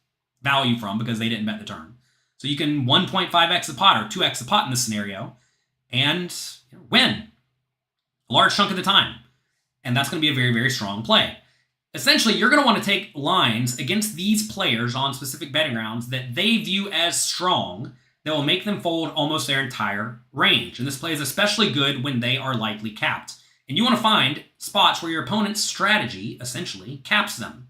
value from because they didn't bet the turn. So you can 1.5x the pot or 2x the pot in this scenario and win a large chunk of the time. And that's going to be a very, very strong play. Essentially, you're going to want to take lines against these players on specific betting rounds that they view as strong that will make them fold almost their entire range. And this play is especially good when they are lightly capped. And you want to find spots where your opponent's strategy essentially caps them.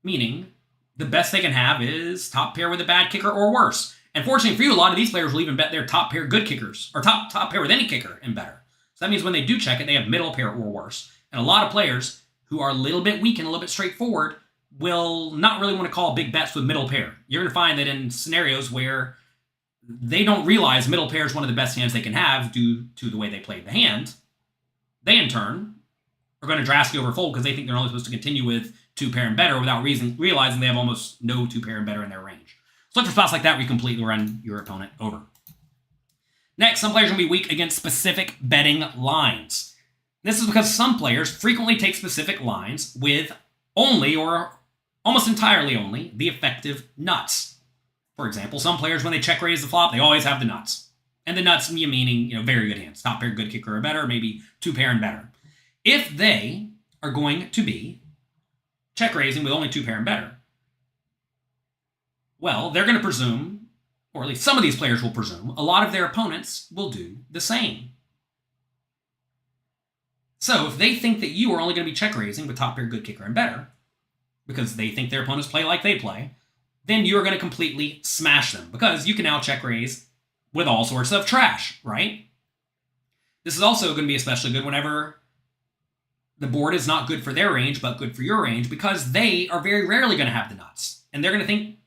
Meaning, the best they can have is top pair with a bad kicker or worse. And fortunately for you, a lot of these players will even bet their top pair good kickers, or top pair with any kicker and better. So that means when they do check it, they have middle pair or worse. And a lot of players who are a little bit weak and a little bit straightforward will not really want to call big bets with middle pair. You're going to find that in scenarios where they don't realize middle pair is one of the best hands they can have due to the way they played the hand, they in turn are going to drastically overfold because they think they're only supposed to continue with two pair and better without realizing they have almost no two pair and better in their range. So look for spots like that where you completely run your opponent over. Next, some players are going to be weak against specific betting lines. This is because some players frequently take specific lines with only or almost entirely only the effective nuts. For example, some players, when they check raise the flop, they always have the nuts. And the nuts meaning very good hands. Top pair, good kicker or better, maybe two pair and better. If they are going to be check raising with only two pair and better, well, they're going to presume, or at least some of these players will presume, a lot of their opponents will do the same. So if they think that you are only going to be check raising with top pair, good kicker and better, because they think their opponents play like they play, then you're going to completely smash them because you can now check raise with all sorts of trash, right? This is also going to be especially good whenever the board is not good for their range, but good for your range because they are very rarely going to have the nuts. And they're going to think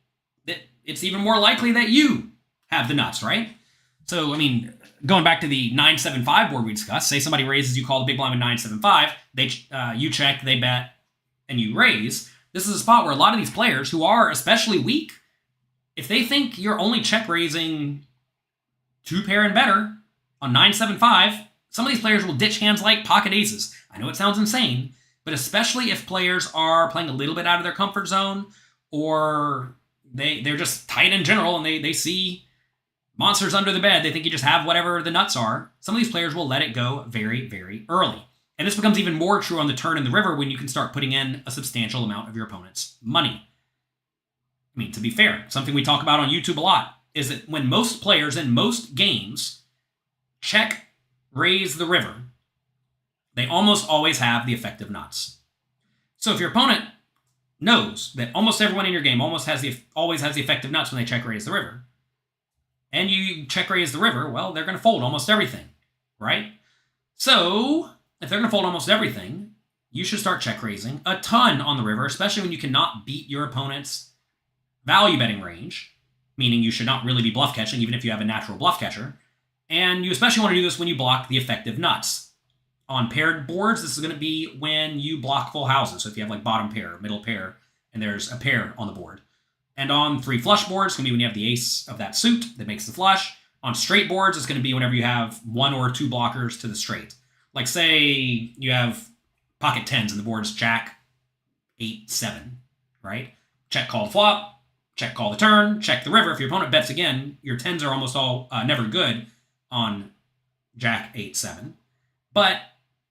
that it's even more likely that you have the nuts, right? So, going back to the 9-7-5 board we discussed, say somebody raises, you call the big blind with 9-7-5, you check, they bet, and you raise. this is a spot where a lot of these players who are especially weak, if they think you're only check raising 2-pair and better on 9-7-5, some of these players will ditch hands like pocket aces. I know it sounds insane, but especially if players are playing a little bit out of their comfort zone, or they're just tight in general and they see monsters under the bed, they think you just have whatever the nuts are, some of these players will let it go very, very early. And this becomes even more true on the turn in the river when you can start putting in a substantial amount of your opponent's money. I mean, to be fair, something we talk about on YouTube a lot is that when most players in most games check raise the river, they almost always have the effective nuts. So if your opponent knows that almost everyone in your game always has the effective nuts when they check raise the river, and you check raise the river, well, they're going to fold almost everything, right? So if they're going to fold almost everything, you should start check raising a ton on the river, especially when you cannot beat your opponent's value betting range, meaning you should not really be bluff catching even if you have a natural bluff catcher. And you especially want to do this when you block the effective nuts. On paired boards, this is going to be when you block full houses. So if you have like bottom pair, middle pair, and there's a pair on the board. And on 3 flush boards, it's going to be when you have the ace of that suit that makes the flush. On straight boards, it's going to be whenever you have 1 or 2 blockers to the straight. Like say you have pocket 10s and the board's jack, 8, 7, right? Check call the flop, check call the turn, check the river. If your opponent bets again, your 10s are almost all never good on jack, 8, 7. But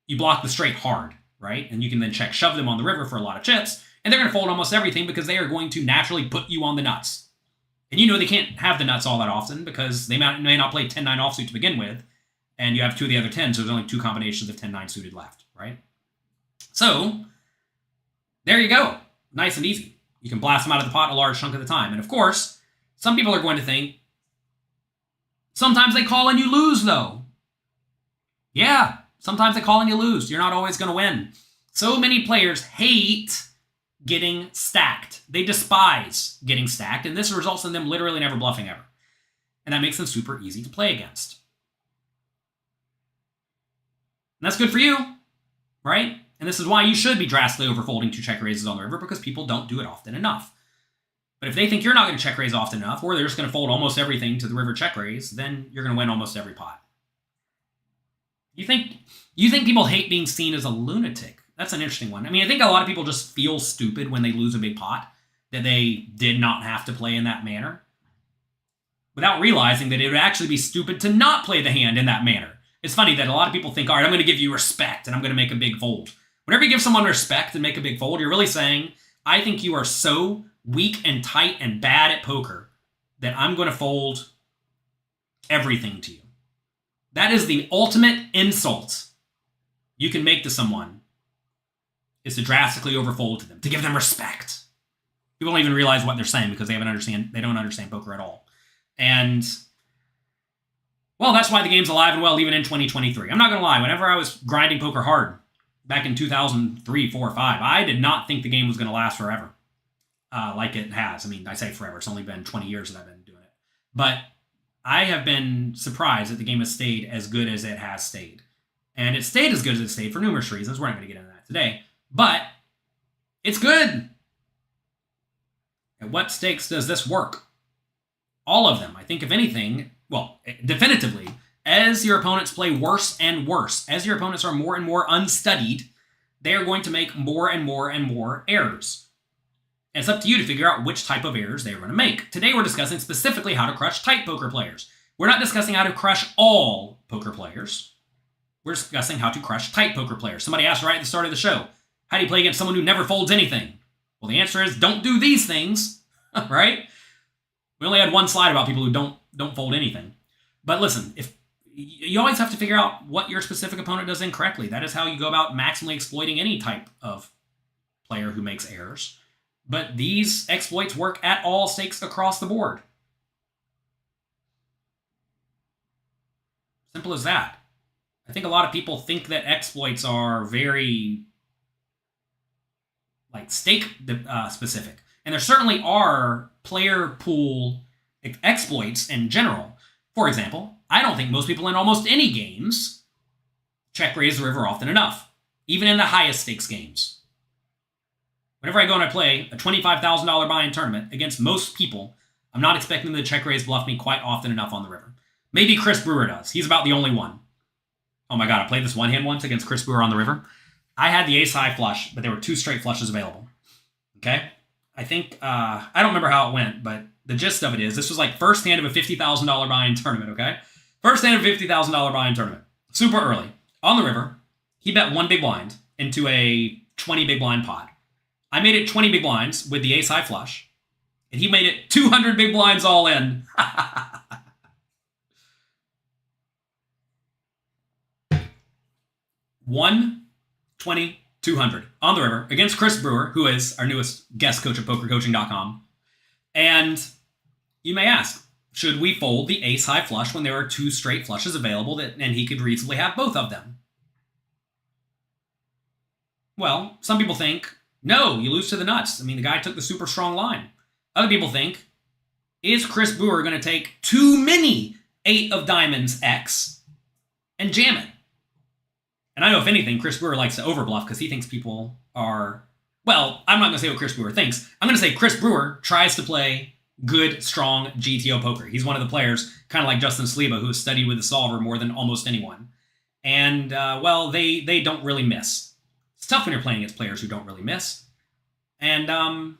you block the straight hard, right? And you can then check shove them on the river for a lot of chips, and they're going to fold almost everything because they are going to naturally put you on the nuts. And you know they can't have the nuts all that often because they may not play 10-9 offsuit to begin with, and you have 2 of the other 10s, so there's only 2 combinations of 10-9 suited left, right? So, there you go. Nice and easy. You can blast them out of the pot a large chunk of the time. And of course, some people are going to think, sometimes they call and you lose, though. Yeah, sometimes they call and you lose. You're not always going to win. So many players hate getting stacked. They despise getting stacked, and this results in them literally never bluffing ever. And that makes them super easy to play against. And that's good for you, right? And this is why you should be drastically overfolding 2 check raises on the river, because people don't do it often enough. But if they think you're not going to check raise often enough, or they're just going to fold almost everything to the river check raise, then you're going to win almost every pot. You think people hate being seen as a lunatic? That's an interesting one. I mean, I think a lot of people just feel stupid when they lose a big pot, that they did not have to play in that manner, without realizing that it would actually be stupid to not play the hand in that manner. It's funny that a lot of people think, all right, I'm going to give you respect and I'm going to make a big fold. Whenever you give someone respect and make a big fold, you're really saying, I think you are so weak and tight and bad at poker that I'm going to fold everything to you. That is the ultimate insult you can make to someone, is to drastically overfold to them, to give them respect. People don't even realize what they're saying because they don't understand poker at all. And, well, that's why the game's alive and well even in 2023. I'm not going to lie, whenever I was grinding poker hard back in 2003, 4, 5, I did not think the game was going to last forever like it has. I mean, I say forever. It's only been 20 years that I've been doing it. But I have been surprised that the game has stayed as good as it has stayed. And it stayed as good as it stayed for numerous reasons. We're not going to get into that today. But it's good. At what stakes does this work? All of them. I think if anything, well, definitively, as your opponents play worse and worse, as your opponents are more and more unstudied, they are going to make more and more and more errors. And it's up to you to figure out which type of errors they're going to make. Today we're discussing specifically how to crush tight poker players. We're not discussing how to crush all poker players. We're discussing how to crush tight poker players. Somebody asked right at the start of the show, how do you play against someone who never folds anything? Well, the answer is don't do these things, right? We only had one slide about people who don't fold anything. But listen, if you always have to figure out what your specific opponent does incorrectly. That is how you go about maximally exploiting any type of player who makes errors. But these exploits work at all stakes across the board. Simple as that. I think a lot of people think that exploits are very stake specific. And there certainly are player pool exploits in general. For example, I don't think most people in almost any games check raise the river often enough, even in the highest stakes games. Whenever I go and I play a $25,000 buy-in tournament against most people, I'm not expecting them to check raise bluff me quite often enough on the river. Maybe Chris Brewer does. He's about the only one. Oh my god, I played this one hand once against Chris Brewer on the river. I had the ace high flush, but there were 2 straight flushes available. Okay? I think, I don't remember how it went, but the gist of it is, this was like first hand of a $50,000 buy-in tournament, okay? First hand of a $50,000 buy-in tournament. Super early. On the river, he bet 1 big blind into a 20 big blind pot. I made it 20 big blinds with the ace high flush, and he made it 200 big blinds all in. 120 200 on the river against Chris Brewer, who is our newest guest coach at PokerCoaching.com. And you may ask, should we fold the ace high flush when there are 2 straight flushes available and he could reasonably have both of them? Well, some people think, no, you lose to the nuts. I mean, the guy took the super strong line. Other people think, is Chris Brewer going to take too many 8 of diamonds X and jam it? And I know, if anything, Chris Brewer likes to overbluff because he thinks people are... Well, I'm not going to say what Chris Brewer thinks. I'm going to say Chris Brewer tries to play good, strong GTO poker. He's one of the players, kind of like Justin Sliba, who has studied with the solver more than almost anyone. And, well, they don't really miss. It's tough when you're playing against players who don't really miss. And I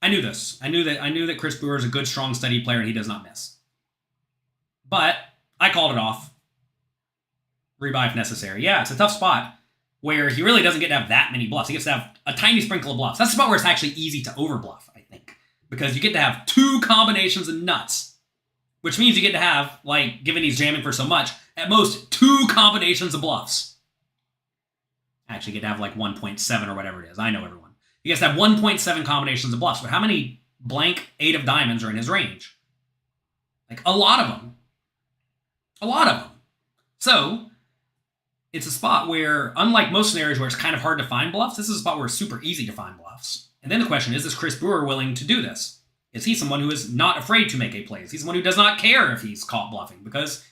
knew this. I knew that Chris Brewer is a good, strong, steady player, and he does not miss. But I called it off. Rebuy if necessary. Yeah, it's a tough spot where he really doesn't get to have that many bluffs. He gets to have a tiny sprinkle of bluffs. That's the spot where it's actually easy to overbluff, I think, because you get to have 2 combinations of nuts, which means you get to have, like, given he's jamming for so much, at most 2 combinations of bluffs. Actually, you get to have like 1.7 or whatever it is. I know everyone. He gets to have 1.7 combinations of bluffs, but how many blank 8 of diamonds are in his range? Like, a lot of them. A lot of them. So it's a spot where, unlike most scenarios where it's kind of hard to find bluffs, this is a spot where it's super easy to find bluffs. And then the question is Chris Brewer willing to do this? Is he someone who is not afraid to make a play? Is he someone who does not care if he's caught bluffing? Because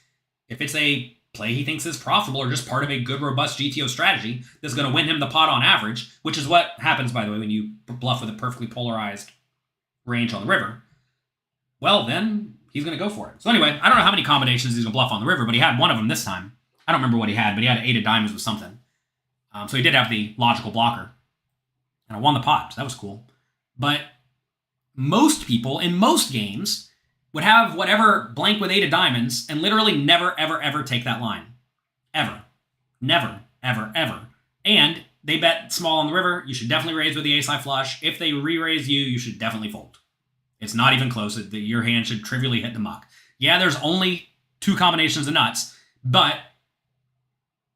if it's a play he thinks is profitable or just part of a good, robust GTO strategy that's going to win him the pot on average, which is what happens, by the way, when you bluff with a perfectly polarized range on the river, well, then he's going to go for it. So anyway, I don't know how many combinations he's going to bluff on the river, but he had one of them this time. I don't remember what he had, but he had 8 of diamonds with something. So he did have the logical blocker. And I won the pot, so that was cool. But most people in most games would have whatever blank with 8 of diamonds and literally never, ever, ever take that line. Ever. Never, ever, ever. And they bet small on the river. You should definitely raise with the ace high flush. If they re-raise you, you should definitely fold. It's not even close. Your hand should trivially hit the muck. Yeah, there's only 2 combinations of nuts, but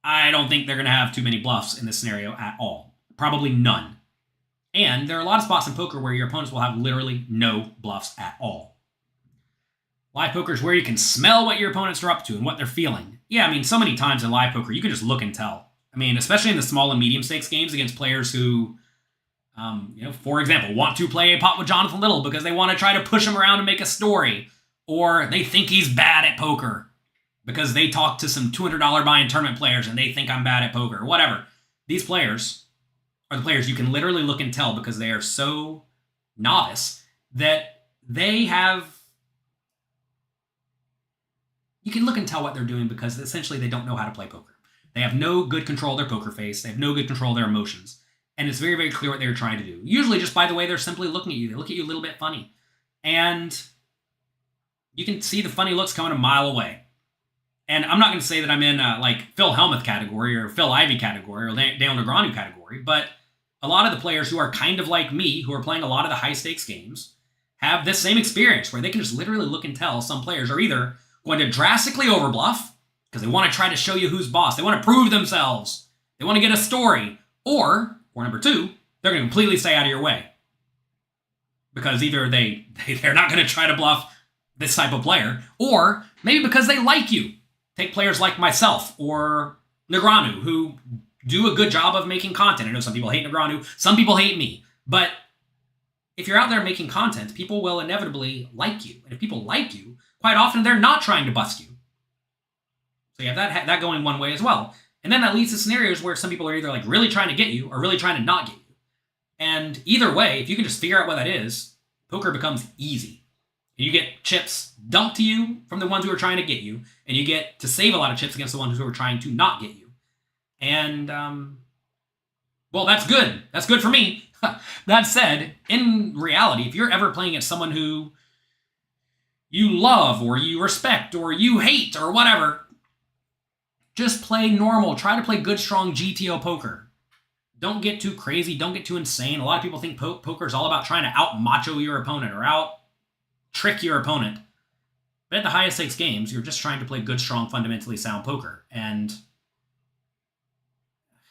I don't think they're going to have too many bluffs in this scenario at all. Probably none. And there are a lot of spots in poker where your opponents will have literally no bluffs at all. Live poker is where you can smell what your opponents are up to and what they're feeling. Yeah, I mean, so many times in live poker, you can just look and tell. I mean, especially in the small and medium stakes games against players who, for example, want to play a pot with Jonathan Little because they want to try to push him around and make a story. Or they think he's bad at poker because they talk to some $200 buy-in tournament players and they think I'm bad at poker or whatever. These players are the players you can literally look and tell because they are so novice that they have... You can look and tell what they're doing because essentially they don't know how to play poker. They have no good control of their poker face. They have no good control of their emotions. And it's very, very clear what they're trying to do. Usually just by the way they're simply looking at you. They look at you a little bit funny. And you can see the funny looks coming a mile away. And I'm not going to say that I'm in like Phil Hellmuth category or Phil Ivey category or Dale Negreanu category, but a lot of the players who are kind of like me, who are playing a lot of the high-stakes games, have this same experience where they can just literally look and tell some players are either going to drastically overbluff because they want to try to show you who's boss. They want to prove themselves. They want to get a story. Or number 2, they're going to completely stay out of your way. Because either they're not going to try to bluff this type of player, or maybe because they like you. Take players like myself or Negreanu, who do a good job of making content. I know some people hate Negreanu, some people hate me. But if you're out there making content, people will inevitably like you. And if people like you, quite often they're not trying to bust you. So you have that going one way as well. And then that leads to scenarios where some people are either like really trying to get you or really trying to not get you. And either way, if you can just figure out what that is, poker becomes easy. And you get chips dumped to you from the ones who are trying to get you, and you get to save a lot of chips against the ones who are trying to not get you. And, well, that's good. That's good for me. That said, in reality, if you're ever playing against someone who you love or you respect or you hate or whatever, just play normal. Try to play good, strong GTO poker. Don't get too crazy. Don't get too insane. A lot of people think poker is all about trying to out-macho your opponent or out-trick your opponent. But at the highest stakes games, you're just trying to play good, strong, fundamentally sound poker. And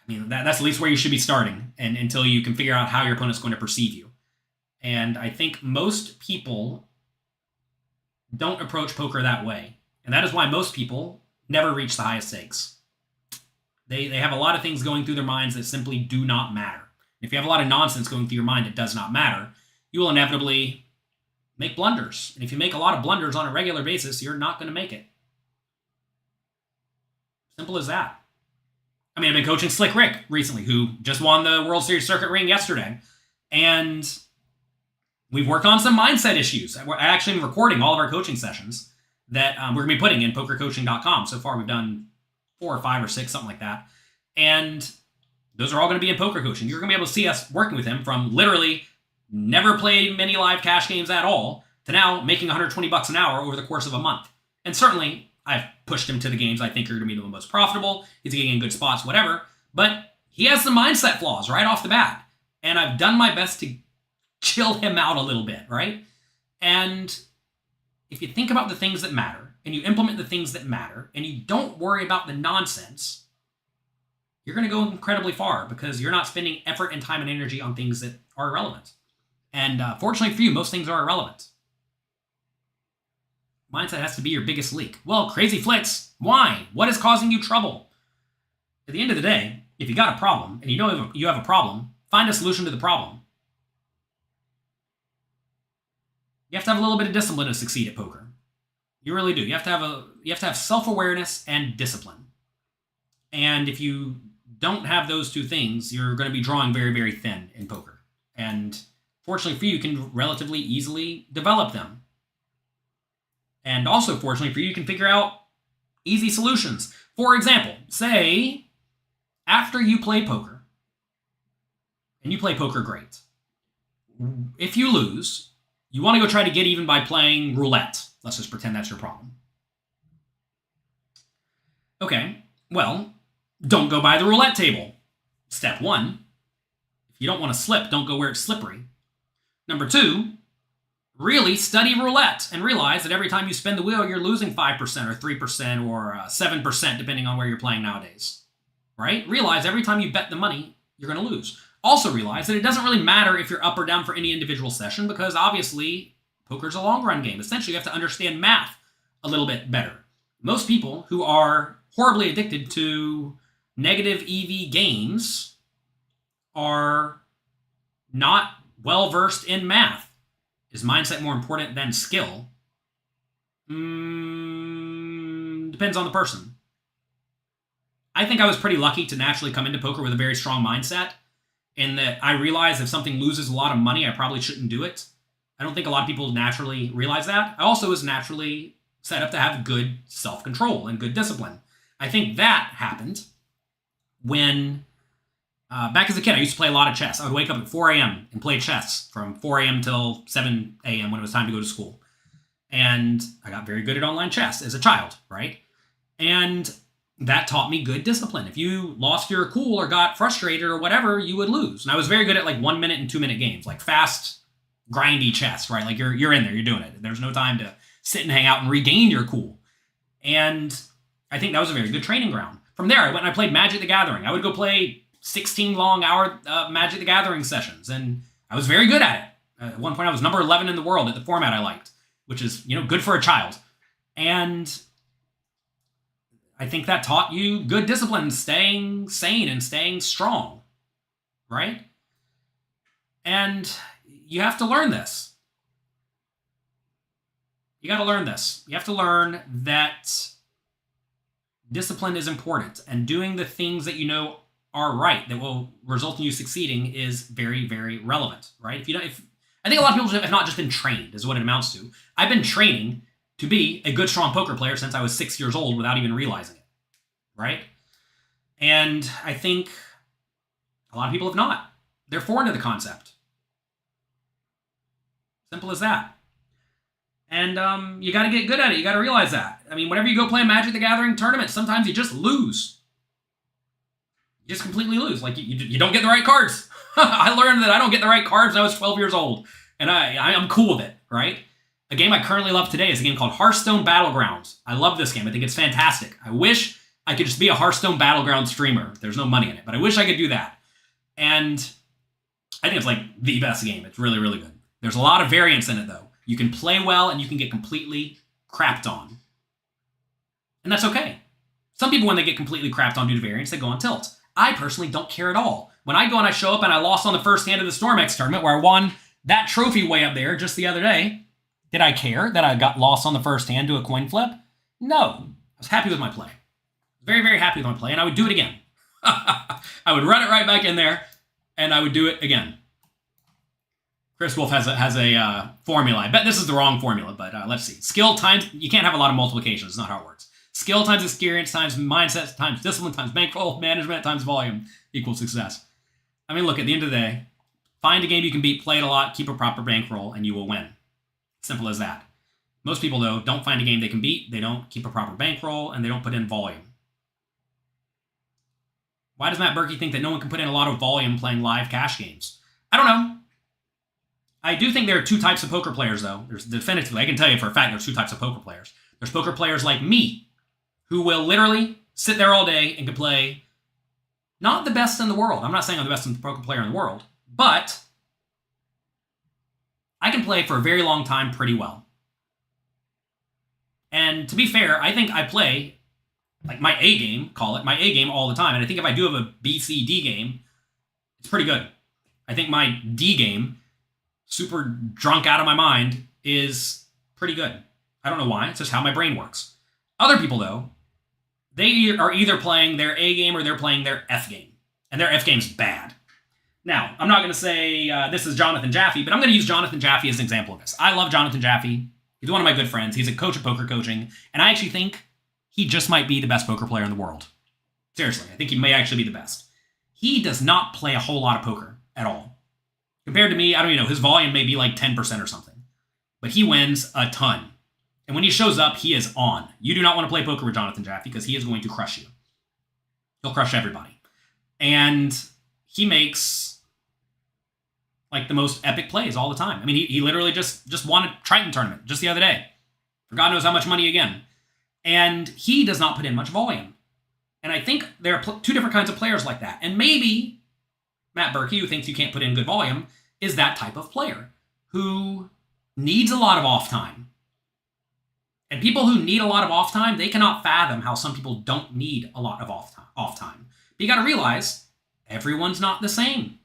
I mean, that's at least where you should be starting until you can figure out how your opponent's going to perceive you. And I think most people don't approach poker that way. And that is why most people never reach the highest stakes. They have a lot of things going through their minds that simply do not matter. If you have a lot of nonsense going through your mind that does not matter, you will inevitably make blunders. And if you make a lot of blunders on a regular basis, you're not going to make it. Simple as that. I mean, I've been coaching Slick Rick recently, who just won the World Series circuit ring yesterday. And we've worked on some mindset issues. We're actually recording all of our coaching sessions that we're going to be putting in pokercoaching.com. So far, we've done 4 or 5 or 6, something like that. And those are all going to be in poker coaching. You're going to be able to see us working with him from literally never played many live cash games at all to now making $120 an hour over the course of a month. And certainly, I've pushed him to the games I think are going to be the most profitable. He's getting in good spots, whatever. But he has some mindset flaws right off the bat. And I've done my best to chill him out a little bit, right? And if you think about the things that matter, and you implement the things that matter, and you don't worry about the nonsense, you're going to go incredibly far because you're not spending effort and time and energy on things that are irrelevant. And fortunately for you, most things are irrelevant. Mindset has to be your biggest leak. Well, Crazy Flicks, why? What is causing you trouble? At the end of the day, if you got a problem, and you know you have a problem, find a solution to the problem. You have to have a little bit of discipline to succeed at poker. You really do. You have to have self-awareness and discipline. And if you don't have those two things, you're going to be drawing very, very thin in poker. And fortunately for you, you can relatively easily develop them. And also, fortunately for you, you can figure out easy solutions. For example, say after you play poker, and you play poker great, if you lose, you want to go try to get even by playing roulette. Let's just pretend that's your problem. Okay, well, don't go by the roulette table. Step 1, if you don't want to slip, don't go where it's slippery. Number 2, really study roulette and realize that every time you spin the wheel, you're losing 5% or 3% or 7%, depending on where you're playing nowadays. Right? Realize every time you bet the money, you're going to lose. Also realize that it doesn't really matter if you're up or down for any individual session because obviously poker's a long-run game. Essentially, you have to understand math a little bit better. Most people who are horribly addicted to negative EV games are not well-versed in math. Is mindset more important than skill? Depends on the person. I think I was pretty lucky to naturally come into poker with a very strong mindset in that I realized if something loses a lot of money, I probably shouldn't do it. I don't think a lot of people naturally realize that. I also was naturally set up to have good self-control and good discipline. I think that happened when, back as a kid, I used to play a lot of chess. I would wake up at 4 a.m. and play chess from 4 a.m. till 7 a.m. when it was time to go to school. And I got very good at online chess as a child, right? And that taught me good discipline. If you lost your cool or got frustrated or whatever, you would lose. And I was very good at like 1 minute and 2 minute games, like fast, grindy chess, right? Like you're in there, you're doing it. There's no time to sit and hang out and regain your cool. And I think that was a very good training ground. From there, I went and I played Magic the Gathering. I would go play 16 long hour Magic the Gathering sessions, and I was very good at it. At one point, I was number 11 in the world at the format I liked, which is, good for a child. And I think that taught you good discipline, staying sane and staying strong, right? And you have to learn this. You got to learn this. You have to learn that discipline is important, and doing the things that you know are right that will result in you succeeding is very, very relevant, right? I think a lot of people have not just been trained, is what it amounts to. I've been training to be a good, strong poker player since I was 6 years old without even realizing it, right? And I think a lot of people have not. They're foreign to the concept. Simple as that. And you got to get good at it. You got to realize that. I mean, whenever you go play a Magic the Gathering tournament, sometimes you just lose. You just completely lose. Like, you don't get the right cards. I learned that I don't get the right cards when I was 12 years old. And I'm cool with it, right? A game I currently love today is a game called Hearthstone Battlegrounds. I love this game. I think it's fantastic. I wish I could just be a Hearthstone Battleground streamer. There's no money in it, but I wish I could do that. And I think it's like the best game. It's really, really good. There's a lot of variance in it, though. You can play well, and you can get completely crapped on. And that's okay. Some people, when they get completely crapped on due to variance, they go on tilt. I personally don't care at all. When I go and I show up and I lost on the first hand of the Storm-X tournament where I won that trophy way up there just the other day, did I care that I got lost on the first hand to a coin flip? No. I was happy with my play. Very, very happy with my play, and I would do it again. I would run it right back in there, and I would do it again. Chris Wolf has a formula. I bet this is the wrong formula, but let's see. Skill times, you can't have a lot of multiplications. It's not how it works. Skill times experience times mindset times discipline times bankroll management times volume equals success. I mean, look, at the end of the day, find a game you can beat, play it a lot, keep a proper bankroll, and you will win. Simple as that. Most people, though, don't find a game they can beat, they don't keep a proper bankroll, and they don't put in volume. Why does Matt Berkey think that no one can put in a lot of volume playing live cash games? I don't know. I do think there are two types of poker players, though. There's definitively, I can tell you for a fact, there's two types of poker players. There's poker players like me, who will literally sit there all day and can play not the best in the world. I'm not saying I'm the best poker player in the world, but I can play for a very long time pretty well. And to be fair, I think I play like my A game, call it, my A game all the time. And I think if I do have a B, C, D game, it's pretty good. I think my D game, super drunk out of my mind, is pretty good. I don't know why. It's just how my brain works. Other people, though, they are either playing their A game or they're playing their F game. And their F game's bad. Now, I'm not going to say this is Jonathan Jaffe, but I'm going to use Jonathan Jaffe as an example of this. I love Jonathan Jaffe. He's one of my good friends. He's a coach of poker coaching. And I actually think he just might be the best poker player in the world. Seriously, I think he may actually be the best. He does not play a whole lot of poker at all. Compared to me, I don't even know, his volume may be like 10% or something. But he wins a ton. And when he shows up, he is on. You do not want to play poker with Jonathan Jaffe because he is going to crush you. He'll crush everybody. And he makes like the most epic plays all the time. I mean, he literally just won a Triton tournament just the other day. For God knows how much money again. And he does not put in much volume. And I think there are two different kinds of players like that. And maybe Matt Berkey, who thinks you can't put in good volume, is that type of player who needs a lot of off time. And people who need a lot of off time, they cannot fathom how some people don't need a lot of off time. But you got to realize everyone's not the same,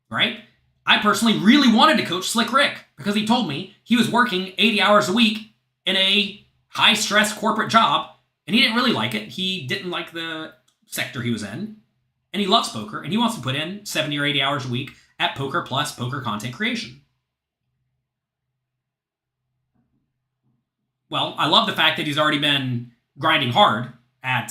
right? I personally really wanted to coach Slick Rick because he told me he was working 80 hours a week in a high-stress corporate job, and he didn't really like it. He didn't like the sector he was in, and he loves poker, and he wants to put in 70 or 80 hours a week at poker plus poker content creation. Well, I love the fact that he's already been grinding hard at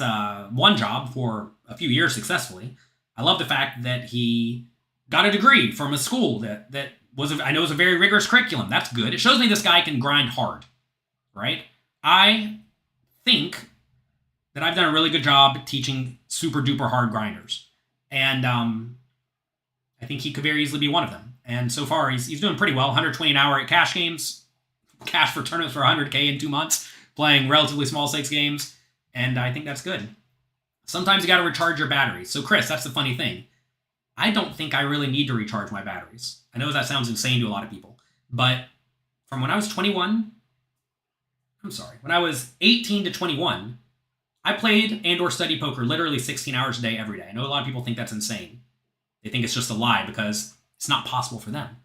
one job for a few years successfully. I love the fact that he got a degree from a school that was, I know, is a very rigorous curriculum. That's good. It shows me this guy can grind hard, right? I think that I've done a really good job teaching super duper hard grinders. And I think he could very easily be one of them. And so far, he's doing pretty well. 120 an hour at cash games, cash for tournaments for 100K in 2 months, playing relatively small stakes games. And I think that's good. Sometimes you got to recharge your batteries. So Chris, that's the funny thing. I don't think I really need to recharge my batteries. I know that sounds insane to a lot of people. But from when I was 21, when I was 18 to 21, I played and or studied poker literally 16 hours a day every day. I know a lot of people think that's insane. They think it's just a lie because it's not possible for them.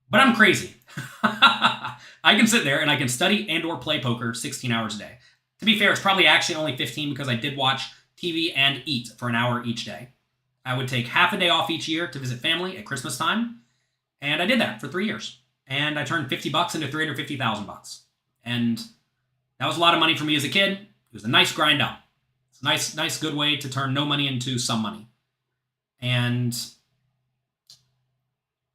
But I'm crazy. I can sit there and I can study and or play poker 16 hours a day. To be fair, it's probably actually only 15 because I did watch TV and eat for an hour each day. I would take half a day off each year to visit family at Christmas time, and I did that for 3 years. And I turned $50 into $350,000. And that was a lot of money for me as a kid. It was a nice grind up. It's a nice, good way to turn no money into some money. And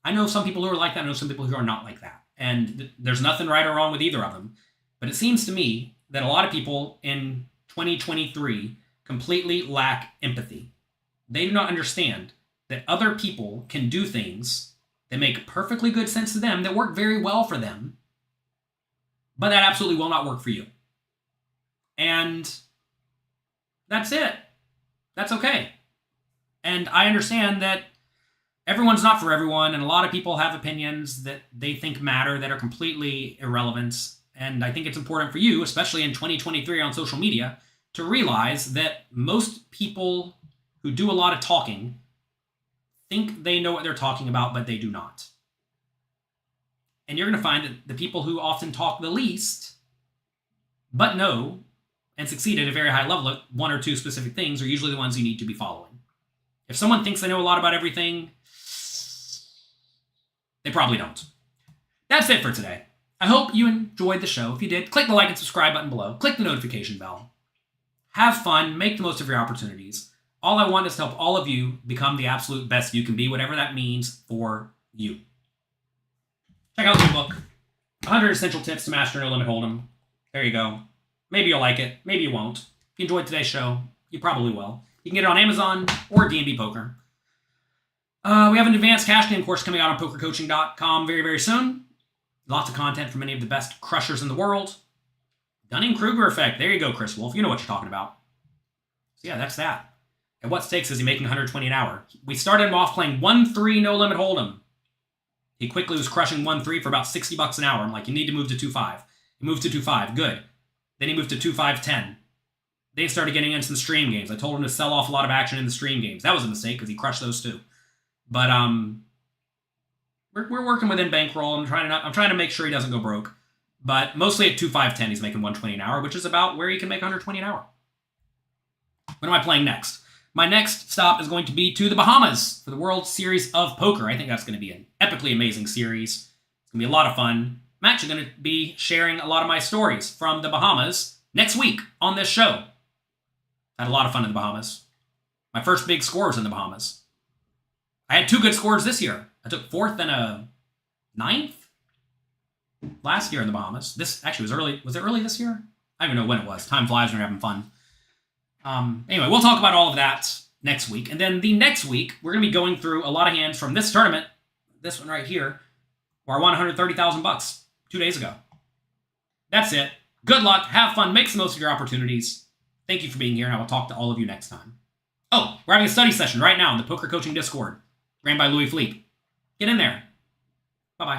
I know some people who are like that. I know some people who are not like that. And there's nothing right or wrong with either of them. But it seems to me that a lot of people in 2023 completely lack empathy. They do not understand that other people can do things that make perfectly good sense to them, that work very well for them, but that absolutely will not work for you. And that's it. That's okay. And I understand that everyone's not for everyone, and a lot of people have opinions that they think matter that are completely irrelevant. And I think it's important for you, especially in 2023 on social media, to realize that most people who do a lot of talking think they know what they're talking about, but they do not. And you're going to find that the people who often talk the least, but know and succeed at a very high level at one or two specific things, are usually the ones you need to be following. If someone thinks they know a lot about everything, they probably don't. That's it for today. I hope you enjoyed the show. If you did, click the like and subscribe button below. Click the notification bell. Have fun. Make the most of your opportunities. All I want is to help all of you become the absolute best you can be, whatever that means for you. Check out the new book, 100 Essential Tips to Master No Limit Hold'em. There you go. Maybe you'll like it. Maybe you won't. If you enjoyed today's show, you probably will. You can get it on Amazon or D&B Poker. We have an advanced cash game course coming out on pokercoaching.com very, very soon. Lots of content from many of the best crushers in the world. Dunning-Kruger effect. There you go, Chris Wolf. You know what you're talking about. So yeah, that's that. At what stakes is he making 120 an hour? We started him off playing 1-3 no limit hold'em. He quickly was crushing 1-3 for about $60 an hour. I'm like, you need to move to 2-5. He moved to 2-5. Good. Then he moved to 2-5-10. They started getting into some stream games. I told him to sell off a lot of action in the stream games. That was a mistake because he crushed those too. But we're working within bankroll. I'm trying to make sure he doesn't go broke. But mostly at 2-5-10, he's making 120 an hour, which is about where he can make 120 an hour. What am I playing next? My next stop is going to be to the Bahamas for the World Series of Poker. I think that's going to be an epically amazing series. It's going to be a lot of fun. I'm actually going to be sharing a lot of my stories from the Bahamas next week on this show. I had a lot of fun in the Bahamas. My first big scores in the Bahamas. I had 2 good scores this year. I took 4th and a 9th last year in the Bahamas. This actually was early. Was it early this year? I don't even know when it was. Time flies when you're having fun. Anyway, we'll talk about all of that next week. And then the next week, we're going to be going through a lot of hands from this tournament, this one right here, where I won $130,000 2 days ago. That's it. Good luck. Have fun. Make the most of your opportunities. Thank you for being here, and I will talk to all of you next time. Oh, we're having a study session right now in the Poker Coaching Discord, ran by Louis Philippe. Get in there. Bye-bye.